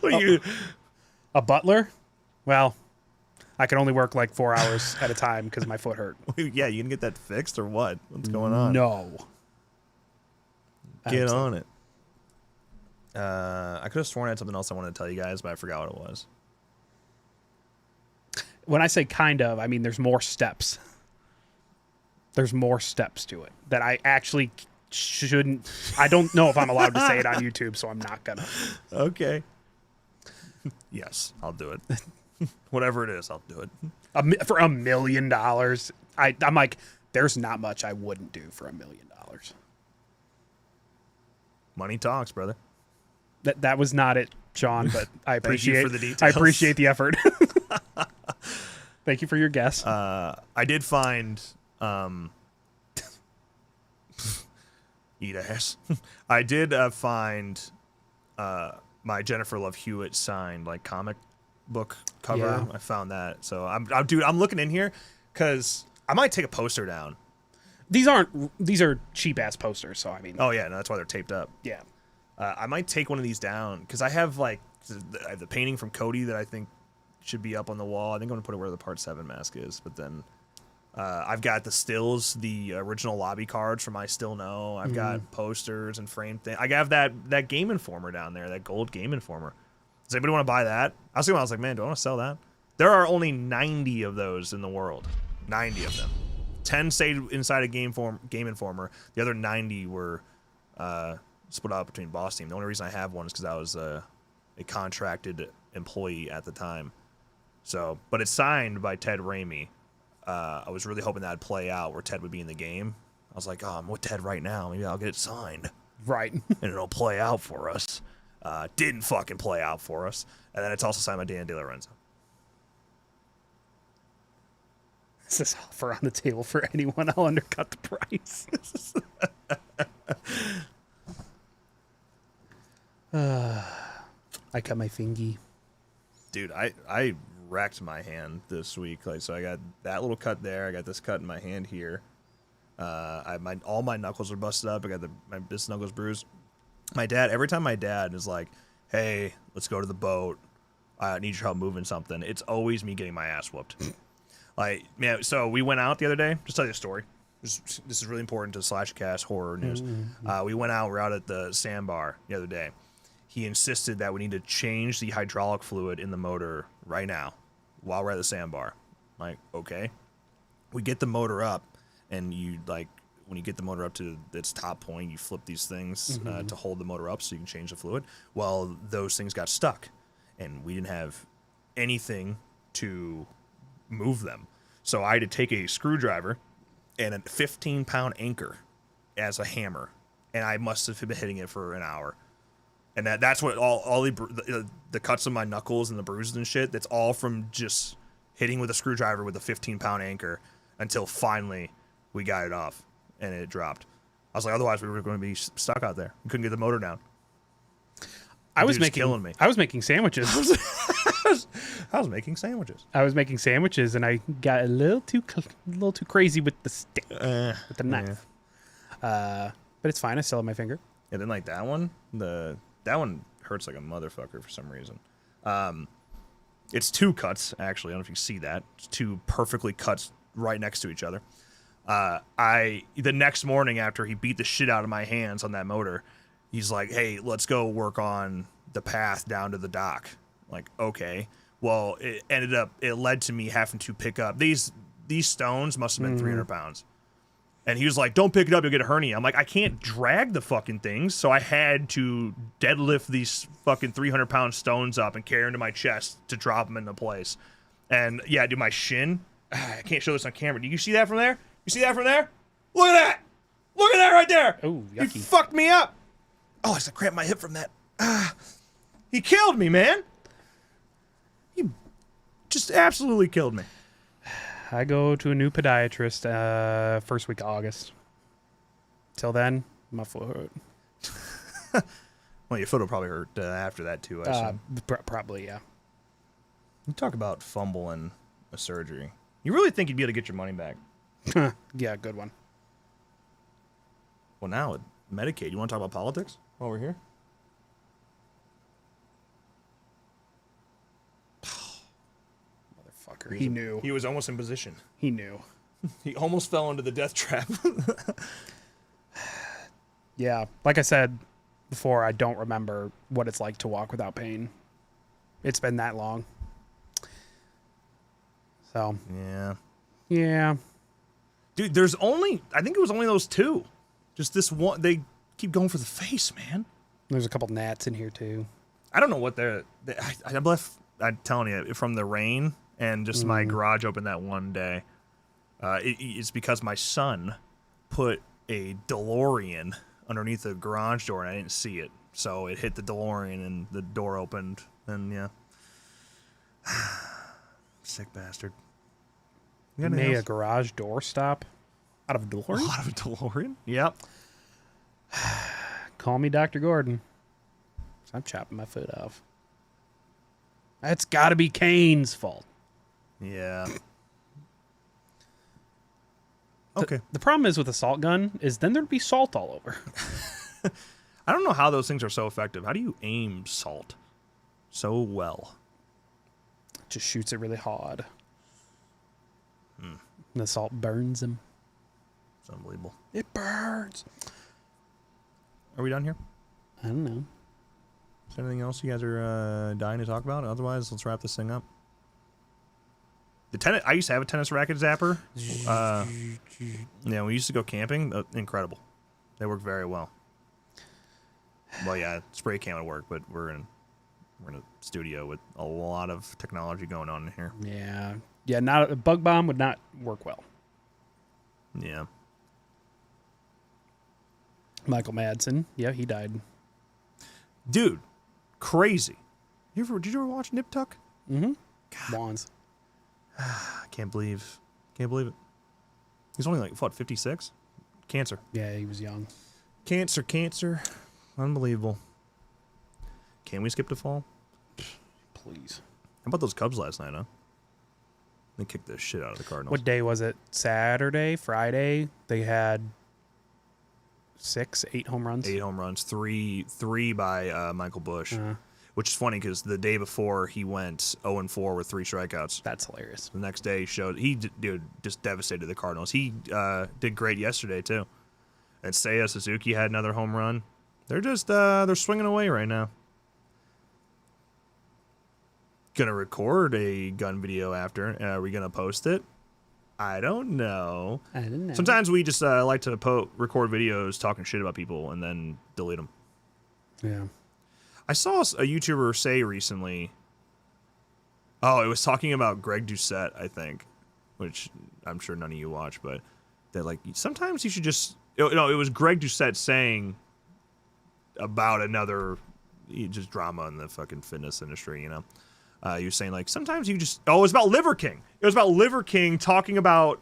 What are you? A butler? Well, I can only work like 4 hours at a time because my foot hurt. Yeah, you can get that fixed or what? What's going on? No. Get on it. I could have sworn I had something else I wanted to tell you guys, but I forgot what it was. When I say kind of, I mean there's more steps. There's more steps to it that I actually shouldn't. I don't know if I'm allowed to say it on YouTube, so I'm not gonna. Okay. Yes, I'll do it. Whatever it is, I'll do it. For $1 million, I'm like, there's not much I wouldn't do for $1 million. Money talks, brother. That was not it, Sean, but I appreciate for the details. I appreciate the effort. Thank you for your guess. I did find eat ass. I did find my Jennifer Love Hewitt signed like comic book cover. Yeah. I found that. So I'm looking in here because I might take a poster down. These are cheap ass posters, so I mean. Oh yeah, no, that's why they're taped up. Yeah. I might take one of these down because I have like the painting from Cody that I think should be up on the wall. I think I'm gonna put it where the Part 7 mask is. But then I've got the stills, the original lobby cards from I Still Know. I've got posters and framed things. I have that Game Informer down there, that gold Game Informer. Does anybody want to buy that? I was like, man, do I want to sell that? There are only 90 of those in the world. 90 of them. 10 stayed inside a Game Informer. The other 90 were split out between Boss Team. The only reason I have one is because I was a contracted employee at the time. So, but it's signed by Ted Raimi. I was really hoping that'd play out where Ted would be in the game. I was like, oh, I'm with Ted right now. Maybe I'll get it signed. Right. And it'll play out for us. Didn't fucking play out for us. And then it's also signed by Dan DeLorenzo. This is offer on the table for anyone. I'll undercut the price. I cut my fingy. Dude, I wrecked my hand this week. Like, so I got that little cut there. I got this cut in my hand here. All my knuckles are busted up. I got my this knuckles bruised. My dad, every time my dad is like, hey, let's go to the boat. I need your help moving something. It's always me getting my ass whooped. Like, man, so we went out the other day. Just tell you a story. This is really important to Slashcast horror news. We went out. We're out at the sandbar the other day. He insisted that we need to change the hydraulic fluid in the motor right now while we're at the sandbar. I'm like, okay. We get the motor up, and you like when you get the motor up to its top point, you flip these things to hold the motor up so you can change the fluid. Well, those things got stuck, and we didn't have anything to move them. So I had to take a screwdriver and a 15-pound anchor as a hammer, and I must have been hitting it for an hour. And that's what all the cuts on my knuckles and the bruises and shit, that's all from just hitting with a screwdriver with a 15-pound anchor until finally we got it off and it dropped. I was like, otherwise we were going to be stuck out there. We couldn't get the motor down. I was killing me. I was making sandwiches. I was making sandwiches. I was making sandwiches, and I got a little too crazy with the stick, with the knife. Yeah. But it's fine. I still have my finger. Yeah, then like that one, that one hurts like a motherfucker for some reason. It's 2 cuts, actually. I don't know if you see that. It's 2 perfectly cut right next to each other. The next morning after he beat the shit out of my hands on that motor, he's like, hey, let's go work on the path down to the dock. Like, okay. Well, it led to me having to pick up these stones must have been 300 pounds. And he was like, don't pick it up, you'll get a hernia. I'm like, I can't drag the fucking things. So I had to deadlift these fucking 300-pound stones up and carry them to my chest to drop them into place. And yeah, dude, my shin, I can't show this on camera. Do you see that from there? You see that from there? Look at that! Look at that right there! Oh, yucky. He fucked me up! Oh, I just cramped my hip from that. He killed me, man! He just absolutely killed me. I go to a new podiatrist first week of August. Till then, my foot hurt. Well, your foot will probably hurt after that, too, I assume. Probably, yeah. You talk about fumbling a surgery. You really think you'd be able to get your money back? Yeah, good one. Well, now with Medicaid, you want to talk about politics while we're here? Motherfucker. He knew. He was almost in position. He knew. He almost fell into the death trap. Yeah, like I said before, I don't remember what it's like to walk without pain. It's been that long. So. Yeah. Yeah. Dude, I think it was only those 2. Just this one. They keep going for the face, man. There's a couple gnats in here, too. I don't know what I'm telling you, from the rain and just my garage open that one day. It's because my son put a DeLorean underneath the garage door and I didn't see it. So it hit the DeLorean and the door opened. And yeah. Sick bastard. You made a garage door stop out of a DeLorean? Out of a DeLorean? Yep. Call me Dr. Gordon. I'm chopping my foot off. That's got to be Kane's fault. Yeah. Okay. The problem is with a salt gun is then there'd be salt all over. I don't know how those things are so effective. How do you aim salt so well? Just shoots it really hard. And the salt burns him. It's unbelievable. It burns. Are we done here? I don't know. Is there anything else you guys are dying to talk about? Otherwise, let's wrap this thing up. I used to have a tennis racket zapper. Yeah, we used to go camping. Incredible. They work very well. Well, yeah, spray can would work, but we're in a studio with a lot of technology going on in here. Yeah. Yeah, not a bug bomb would not work well. Yeah. Michael Madsen. Yeah, he died. Dude, crazy. Did you ever watch Nip Tuck? Mm-hmm. Wands. I can't believe it. He's only like, what, 56? Cancer. Yeah, he was young. Cancer. Unbelievable. Can we skip to fall? Please. How about those Cubs last night, huh? They kicked the shit out of the Cardinals. What day was it? Saturday? Friday? They had 8 home runs? 8 home runs. Three by Michael Busch. Which is funny because the day before he went 0-4 with 3 strikeouts. That's hilarious. The next day just devastated the Cardinals. He did great yesterday too. And Seiya Suzuki had another home run. They're just they're swinging away right now. Gonna record a gun video after. Are we gonna post it? I don't know. Sometimes we just like to record videos talking shit about people and then delete them. Yeah. I saw a YouTuber say recently, it was talking about Greg Doucette, I think, which I'm sure none of you watch, but that like sometimes you should just, it was Greg Doucette saying about just drama in the fucking fitness industry, you know. He was saying like sometimes you just, it was about Liver King. It was about Liver King talking about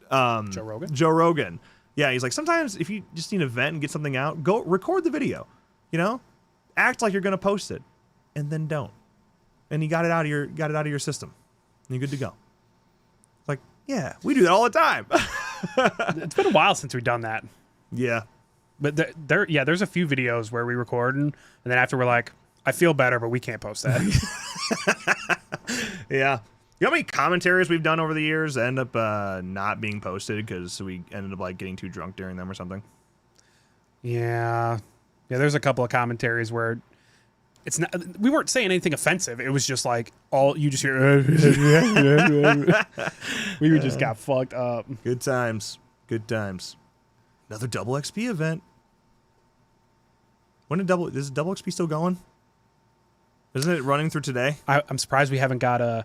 Joe Rogan. Yeah, he's like sometimes if you just need a vent and get something out, go record the video. You know, act like you're gonna post it, and then don't. And you got it out of your system. And you're good to go. Like, yeah, we do that all the time. It's been a while since we've done that. Yeah, but there's a few videos where we record and then after we're like, I feel better, but we can't post that. Yeah. You know how many commentaries we've done over the years that end up not being posted because we ended up like getting too drunk during them or something? Yeah. There's a couple of commentaries where it's not. We weren't saying anything offensive. It was just like all you just hear. We just got fucked up. Good times. Good times. Another double XP event. When did is double XP still going? Isn't it running through today? I'm surprised we haven't got a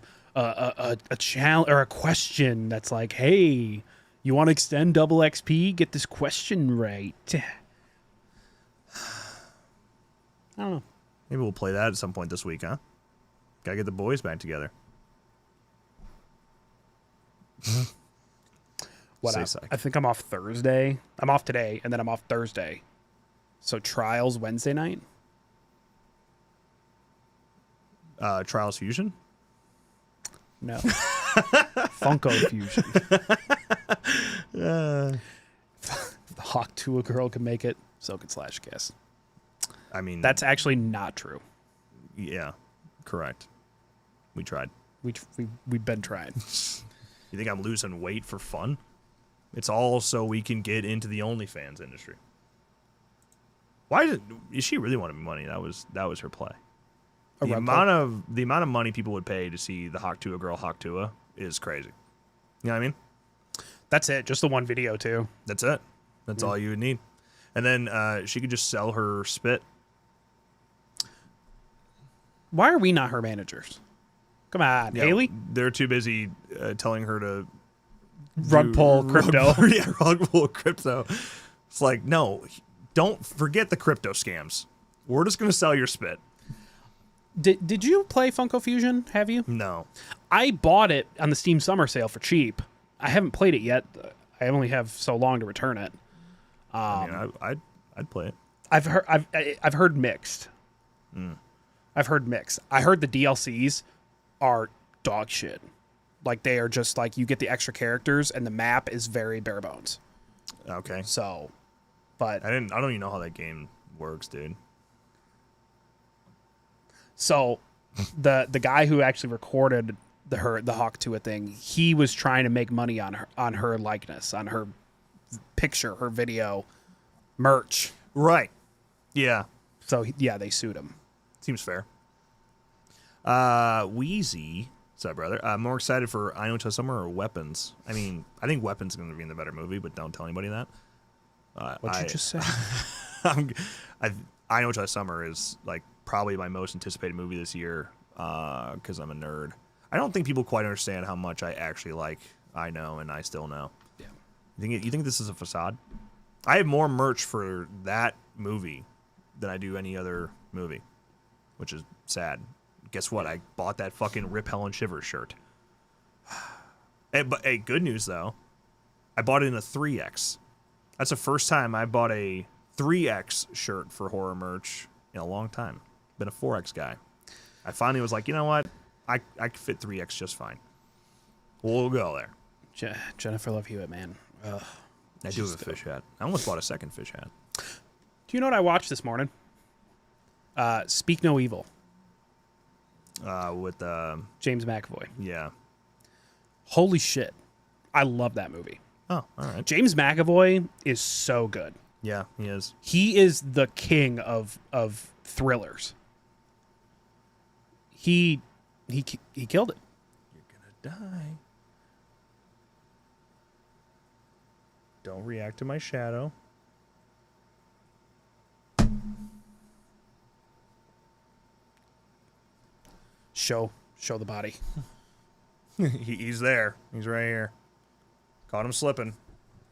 challenge or a question that's like, hey, you want to extend double XP? Get this question right. I don't know. Maybe we'll play that at some point this week, huh? Gotta get the boys back together. What else? I think I'm off Thursday. I'm off today, and then I'm off Thursday. So Trials Wednesday night? Trials Fusion? No. Funko Fusion. If the Hawk 2 girl can make it, so could Slash Kiss. I mean... That's actually not true. Yeah, correct. We tried. We've been trying. You think I'm losing weight for fun? It's all so we can get into the OnlyFans industry. Why did she really wanted money? That was her play. The amount of money people would pay to see the Hawk Tuah girl Hawk Tuah is crazy. You know what I mean? That's it. Just the one video too. That's it. That's all you would need. And then she could just sell her spit. Why are we not her managers? Come on, Yeah, Haley. They're too busy telling her to Rug pull crypto. Rug pull crypto. It's like, no, don't forget the crypto scams. We're just going to sell your spit. Did you play Funko Fusion? Have you? No. I bought it on the Steam Summer Sale for cheap. I haven't played it yet. I only have so long to return it. I mean, I'd play it. I've heard mixed. I've heard mixed. I heard the DLCs are dog shit. Like they are just like you get the extra characters and the map is very bare bones. Okay. So, but I don't even know how that game works, dude. So, the guy who actually recorded the Hawk Tuah thing, he was trying to make money on her likeness, on her picture, her video, merch. Right. Yeah. So yeah, they sued him. Seems fair. Wheezy, what's up, brother? More excited for I Know It's Summer or Weapons? I mean, I think Weapons is going to be in the better movie, but don't tell anybody that. What'd you just say? I Know It's Summer is like probably my most anticipated movie this year because I'm a nerd. I don't think people quite understand how much I actually like I Know and I Still Know. Yeah. You think this is a facade? I have more merch for that movie than I do any other movie, which is sad. Guess what? I bought that fucking Rip Helen Shivers shirt. But good news though, I bought it in a 3X. That's the first time I bought a 3X shirt for horror merch in a long time. Been a 4X guy. I finally was like, you know what? I could fit 3X just fine. We'll go there. Jennifer Love Hewitt, man. Ugh. I do have a fish hat. I almost bought a second fish hat. Do you know what I watched this morning? Speak No Evil. With James McAvoy. Yeah. Holy shit. I love that movie. Oh, all right. James McAvoy is so good. Yeah, he is. He is the king of thrillers. He killed it. You're gonna die. Don't react to my shadow. Show the body. He's there. He's right here. Caught him slipping.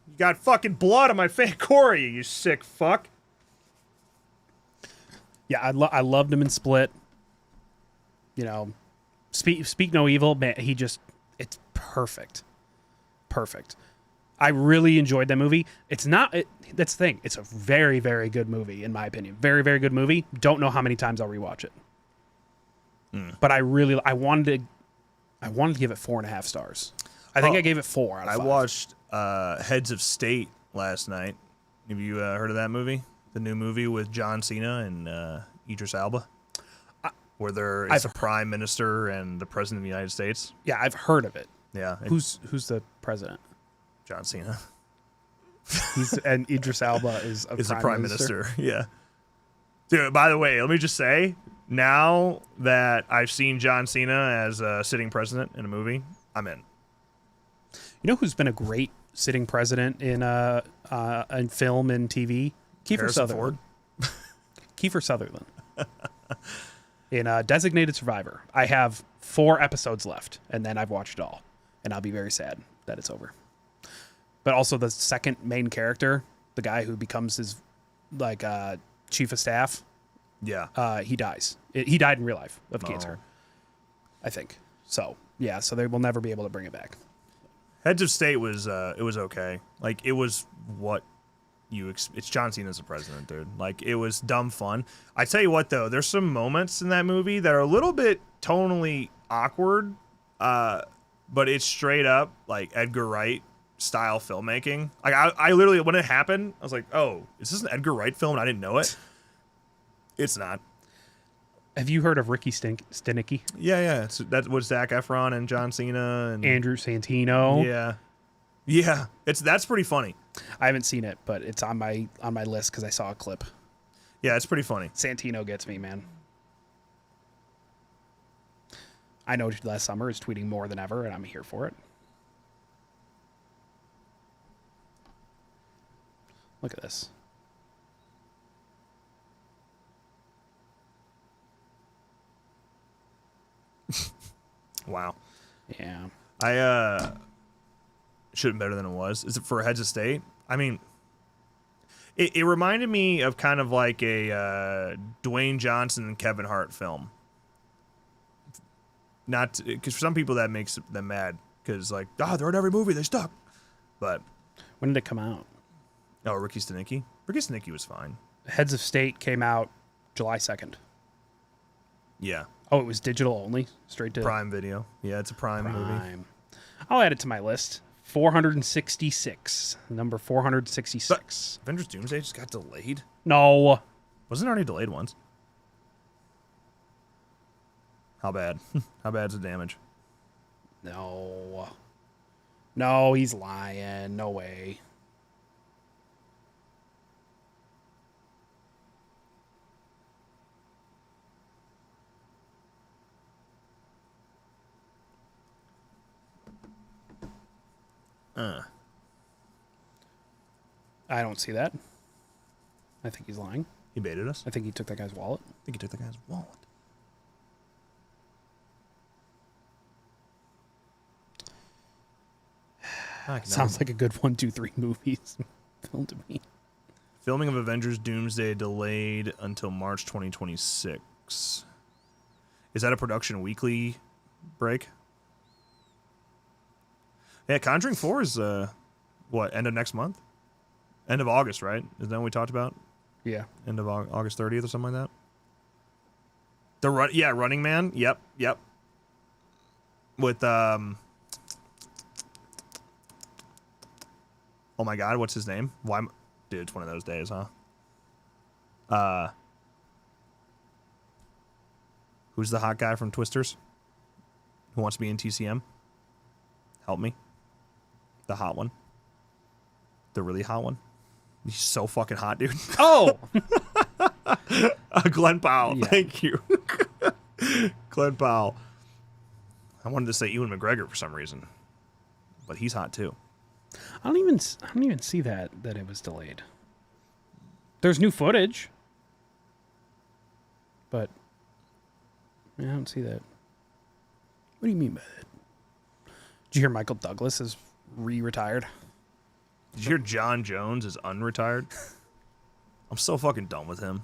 You got fucking blood on my Fangoria, you sick fuck. Yeah, I loved him in Split. You know, Speak No Evil, man, it's perfect. Perfect. I really enjoyed that movie. That's the thing. It's a very, very good movie, in my opinion. Very, very good movie. Don't know how many times I'll rewatch it. But I wanted to give it 4.5 stars. I think I gave it 4 out of 5. I watched Heads of State last night. Have you heard of that movie? The new movie with John Cena and Idris Elba. where there is a prime minister and the president of the United States. Yeah, I've heard of it. Yeah. Who's the president? John Cena. And Idris Elba is the prime minister. Yeah. Dude, by the way, let me just say, now that I've seen John Cena as a sitting president in a movie, I'm in. You know who's been a great sitting president in film and TV? Kiefer Sutherland. Kiefer Sutherland. In Designated Survivor. I have 4 episodes left, and then I've watched it all. And I'll be very sad that it's over. But also the second main character, the guy who becomes his chief of staff. Yeah. He dies. He died in real life of cancer, I think. So, yeah, so they will never be able to bring it back. Heads of State was it was okay. Like, it was what it's John Cena as the president, dude. Like, it was dumb fun. I tell you what, though, there's some moments in that movie that are a little bit tonally awkward, but it's straight up like Edgar Wright style filmmaking. Like, I literally, when it happened, I was like, oh, is this an Edgar Wright film? And I didn't know it. It's not. Have you heard of Ricky Stenicki? Yeah. That was Zac Efron and John Cena and Andrew Santino. Yeah. That's pretty funny. I haven't seen it, but it's on my list because I saw a clip. Yeah, it's pretty funny. Santino gets me, man. I know last summer is tweeting more than ever, and I'm here for it. Look at this. Wow. Yeah. I should have been better than it was. Is it for Heads of State? I mean, it reminded me of kind of like a Dwayne Johnson and Kevin Hart film. Not because for some people that makes them mad because like, they're in every movie, they stuck. But when did it come out? Oh, Ricky Stenicki. Ricky Stenicki was fine. Heads of State came out July 2nd. Yeah. Oh, it was digital only, straight to Prime Video. Yeah, it's a Prime movie. I'll add it to my list. 466, number 466. But Avengers Doomsday just got delayed. No, wasn't it already delayed once? How bad? How bad's the damage? No, he's lying. No way. I don't see that. I think he's lying. He baited us. I think he took that guy's wallet. I think he took the guy's wallet. Sounds like a good 1, 2, 3 movies film to me. Filming of Avengers Doomsday delayed until March 2026. Is that a production weekly break? Yeah, Conjuring 4 is, end of next month? End of August, right? Is that what we talked about? Yeah. End of August 30th or something like that? Running Man. Yep. With, oh my God, what's his name? Dude, it's one of those days, huh? Who's the hot guy from Twisters? Who wants to be in TCM? Help me. The hot one. The really hot one. He's so fucking hot, dude. Oh! Glenn Powell. Yeah. Thank you. Glenn Powell. I wanted to say Ewan McGregor for some reason. But he's hot too. I don't even see that it was delayed. There's new footage. But I don't see that. What do you mean by that? Did you hear Michael Douglas is retired? Did you hear John Jones is unretired? I'm so fucking done with him.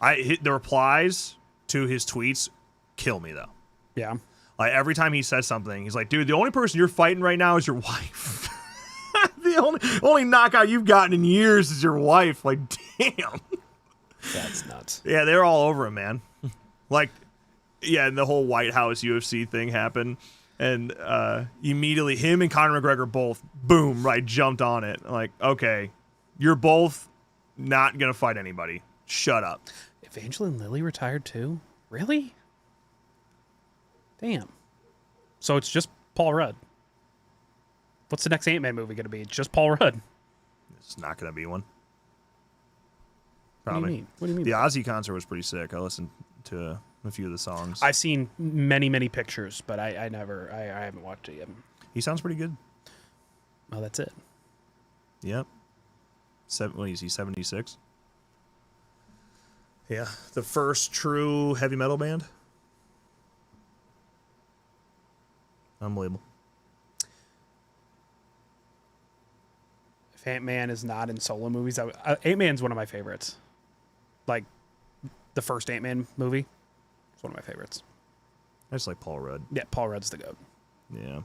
The replies to his tweets kill me though. Yeah. Like every time he says something, he's like, "Dude, the only person you're fighting right now is your wife. The only knockout you've gotten in years is your wife." Like, damn. That's nuts. Yeah, they're all over him, man. Like, yeah, and the whole White House UFC thing happened. And immediately him and Conor McGregor both, boom, right, jumped on it. Like, okay, you're both not going to fight anybody. Shut up. Evangeline Lilly retired too? Really? Damn. So it's just Paul Rudd. What's the next Ant-Man movie going to be? It's just Paul Rudd. It's not going to be one. What do you Probably. mean? What do you mean? The Ozzy concert was pretty sick. I listened to a few of the songs. I've seen many, many pictures, but I haven't watched it yet. He sounds pretty good. Oh, that's it. Yep. What is he, 76? Yeah. The first true heavy metal band. Unbelievable. If Ant-Man is not in solo movies, Ant-Man's one of my favorites. Like, the first Ant-Man movie. It's one of my favorites. I just like Paul Rudd. Yeah, Paul Rudd's the GOAT. Yeah.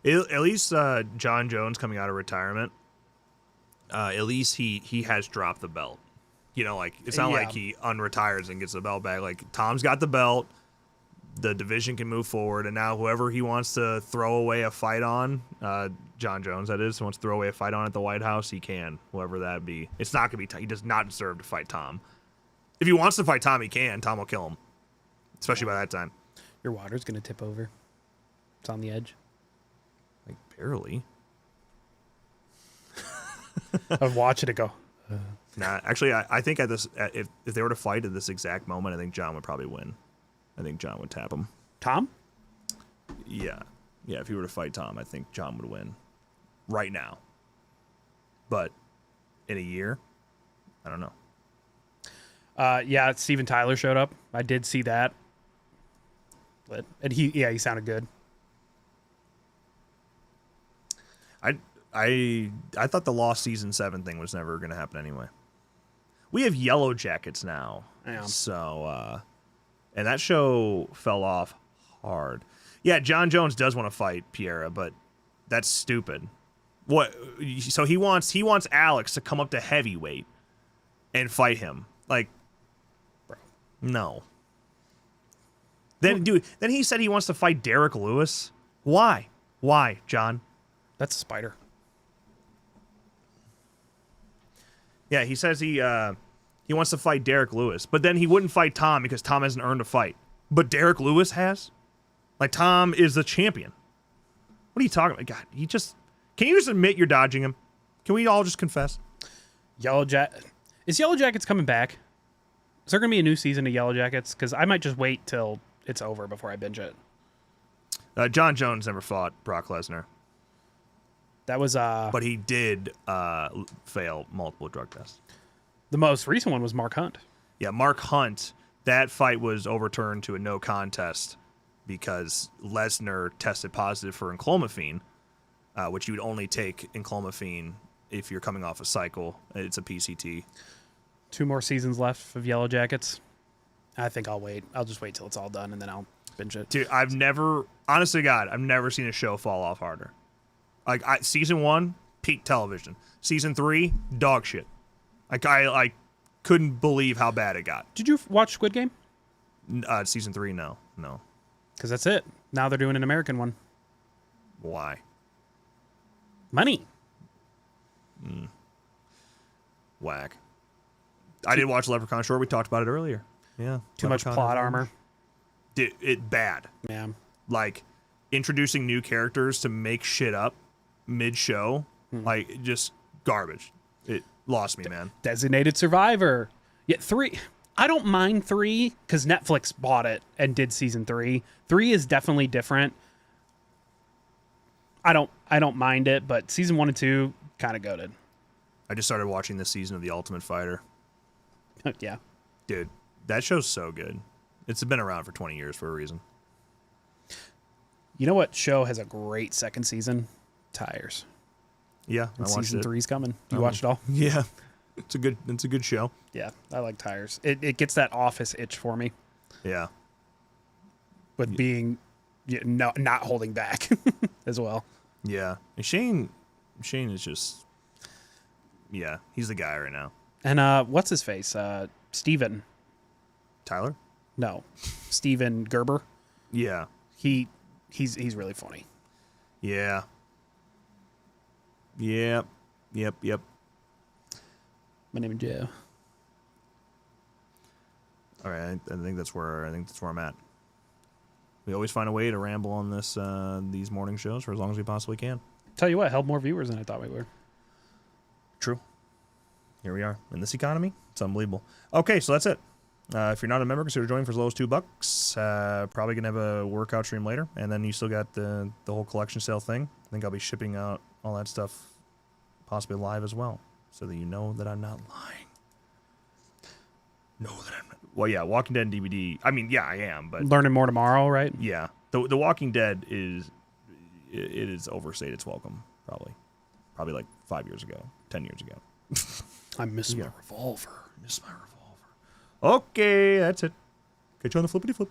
At least John Jones coming out of retirement, at least he has dropped the belt. You know, like, it's not like he unretires and gets the belt back. Like, Tom's got the belt. The division can move forward. And now whoever he wants to throw away a fight on, John Jones, that is, wants to throw away a fight on at the White House, he can, whoever that be. It's not going to be he does not deserve to fight Tom. If he wants to fight Tom, he can. Tom will kill him, especially by that time. Your water's going to tip over. It's on the edge. Like, barely. I'd watch it go. Nah, actually, I think if they were to fight at this exact moment, I think John would probably win. I think John would tap him. Tom? Yeah. Yeah, if he were to fight Tom, I think John would win. Right now. But in a year, I don't know. Yeah, Steven Tyler showed up. I did see that. And he sounded good. I thought the Lost Season 7 thing was never going to happen anyway. We have Yellow Jackets now. Yeah. So, and that show fell off hard. Yeah, John Jones does want to fight Piera, but that's stupid. What? So he wants Alex to come up to heavyweight and fight him. Like, bro, no. Then he said he wants to fight Derek Lewis. Why? Why, John? That's a spider. Yeah, he says he wants to fight Derek Lewis, but then he wouldn't fight Tom because Tom hasn't earned a fight. But Derek Lewis has? Like, Tom is the champion. What are you talking about? God, can you just admit you're dodging him? Can we all just confess? Is Yellow Jackets coming back? Is there going to be a new season of Yellow Jackets? Because I might just wait till it's over before I binge it. John Jones never fought Brock Lesnar. That was but he did fail multiple drug tests. The most recent one was Mark Hunt. Yeah, Mark Hunt. That fight was overturned to a no contest because Lesnar tested positive for enclomiphene, which you would only take enclomiphene if you're coming off a cycle. It's a PCT. 2 more seasons left of Yellow Jackets. I think I'll wait. I'll just wait till it's all done and then I'll binge it. Dude, honestly, God, I've never seen a show fall off harder. Like, season 1, peak television. Season 3, dog shit. Like, I couldn't believe how bad it got. Did you watch Squid Game? Season 3, no. Because that's it. Now they're doing an American one. Why? Money. Whack. I did watch Leprechaun Short. We talked about it earlier. Yeah. Too much plot armor. It bad. Yeah. Like, introducing new characters to make shit up mid-show, like, just garbage. It lost me, man. Designated Survivor. Yeah, 3. I don't mind 3 because Netflix bought it and did season 3. 3 is definitely different. I don't mind it, but season 1 and 2 kind of goated. I just started watching this season of The Ultimate Fighter. Yeah. Dude, that show's so good. It's been around for 20 years for a reason. You know what show has a great second season? Tires. Yeah, And I watched season it. 3's coming. You watched it all? Yeah. It's a good show. Yeah, I like Tires. It gets that office itch for me. Yeah. With being not holding back as well. Yeah. And Shane is just, yeah, he's the guy right now. And what's his face? Steven. Tyler? No. Steven Gerber. Yeah. He's really funny. Yeah. Yep. My name is Joe. All right, I think that's where I'm at. We always find a way to ramble on these morning shows for as long as we possibly can. Tell you what, held more viewers than I thought we were. True. Here we are in this economy. It's unbelievable. Okay, so that's it. If you're not a member, consider joining for as low as $2. Probably gonna have a workout stream later, and then you still got the whole collection sale thing. I think I'll be shipping out all that stuff, possibly live as well, so that you know that I'm not lying. Know that I'm not. Well, yeah, Walking Dead DVD. I mean, yeah, I am, but Learning more tomorrow, right? yeah, the Walking Dead is overstayed its welcome. Probably like 5 years ago, 10 years ago. I miss my revolver. Miss my revolver. Okay, that's it. Catch you on the flippity flip.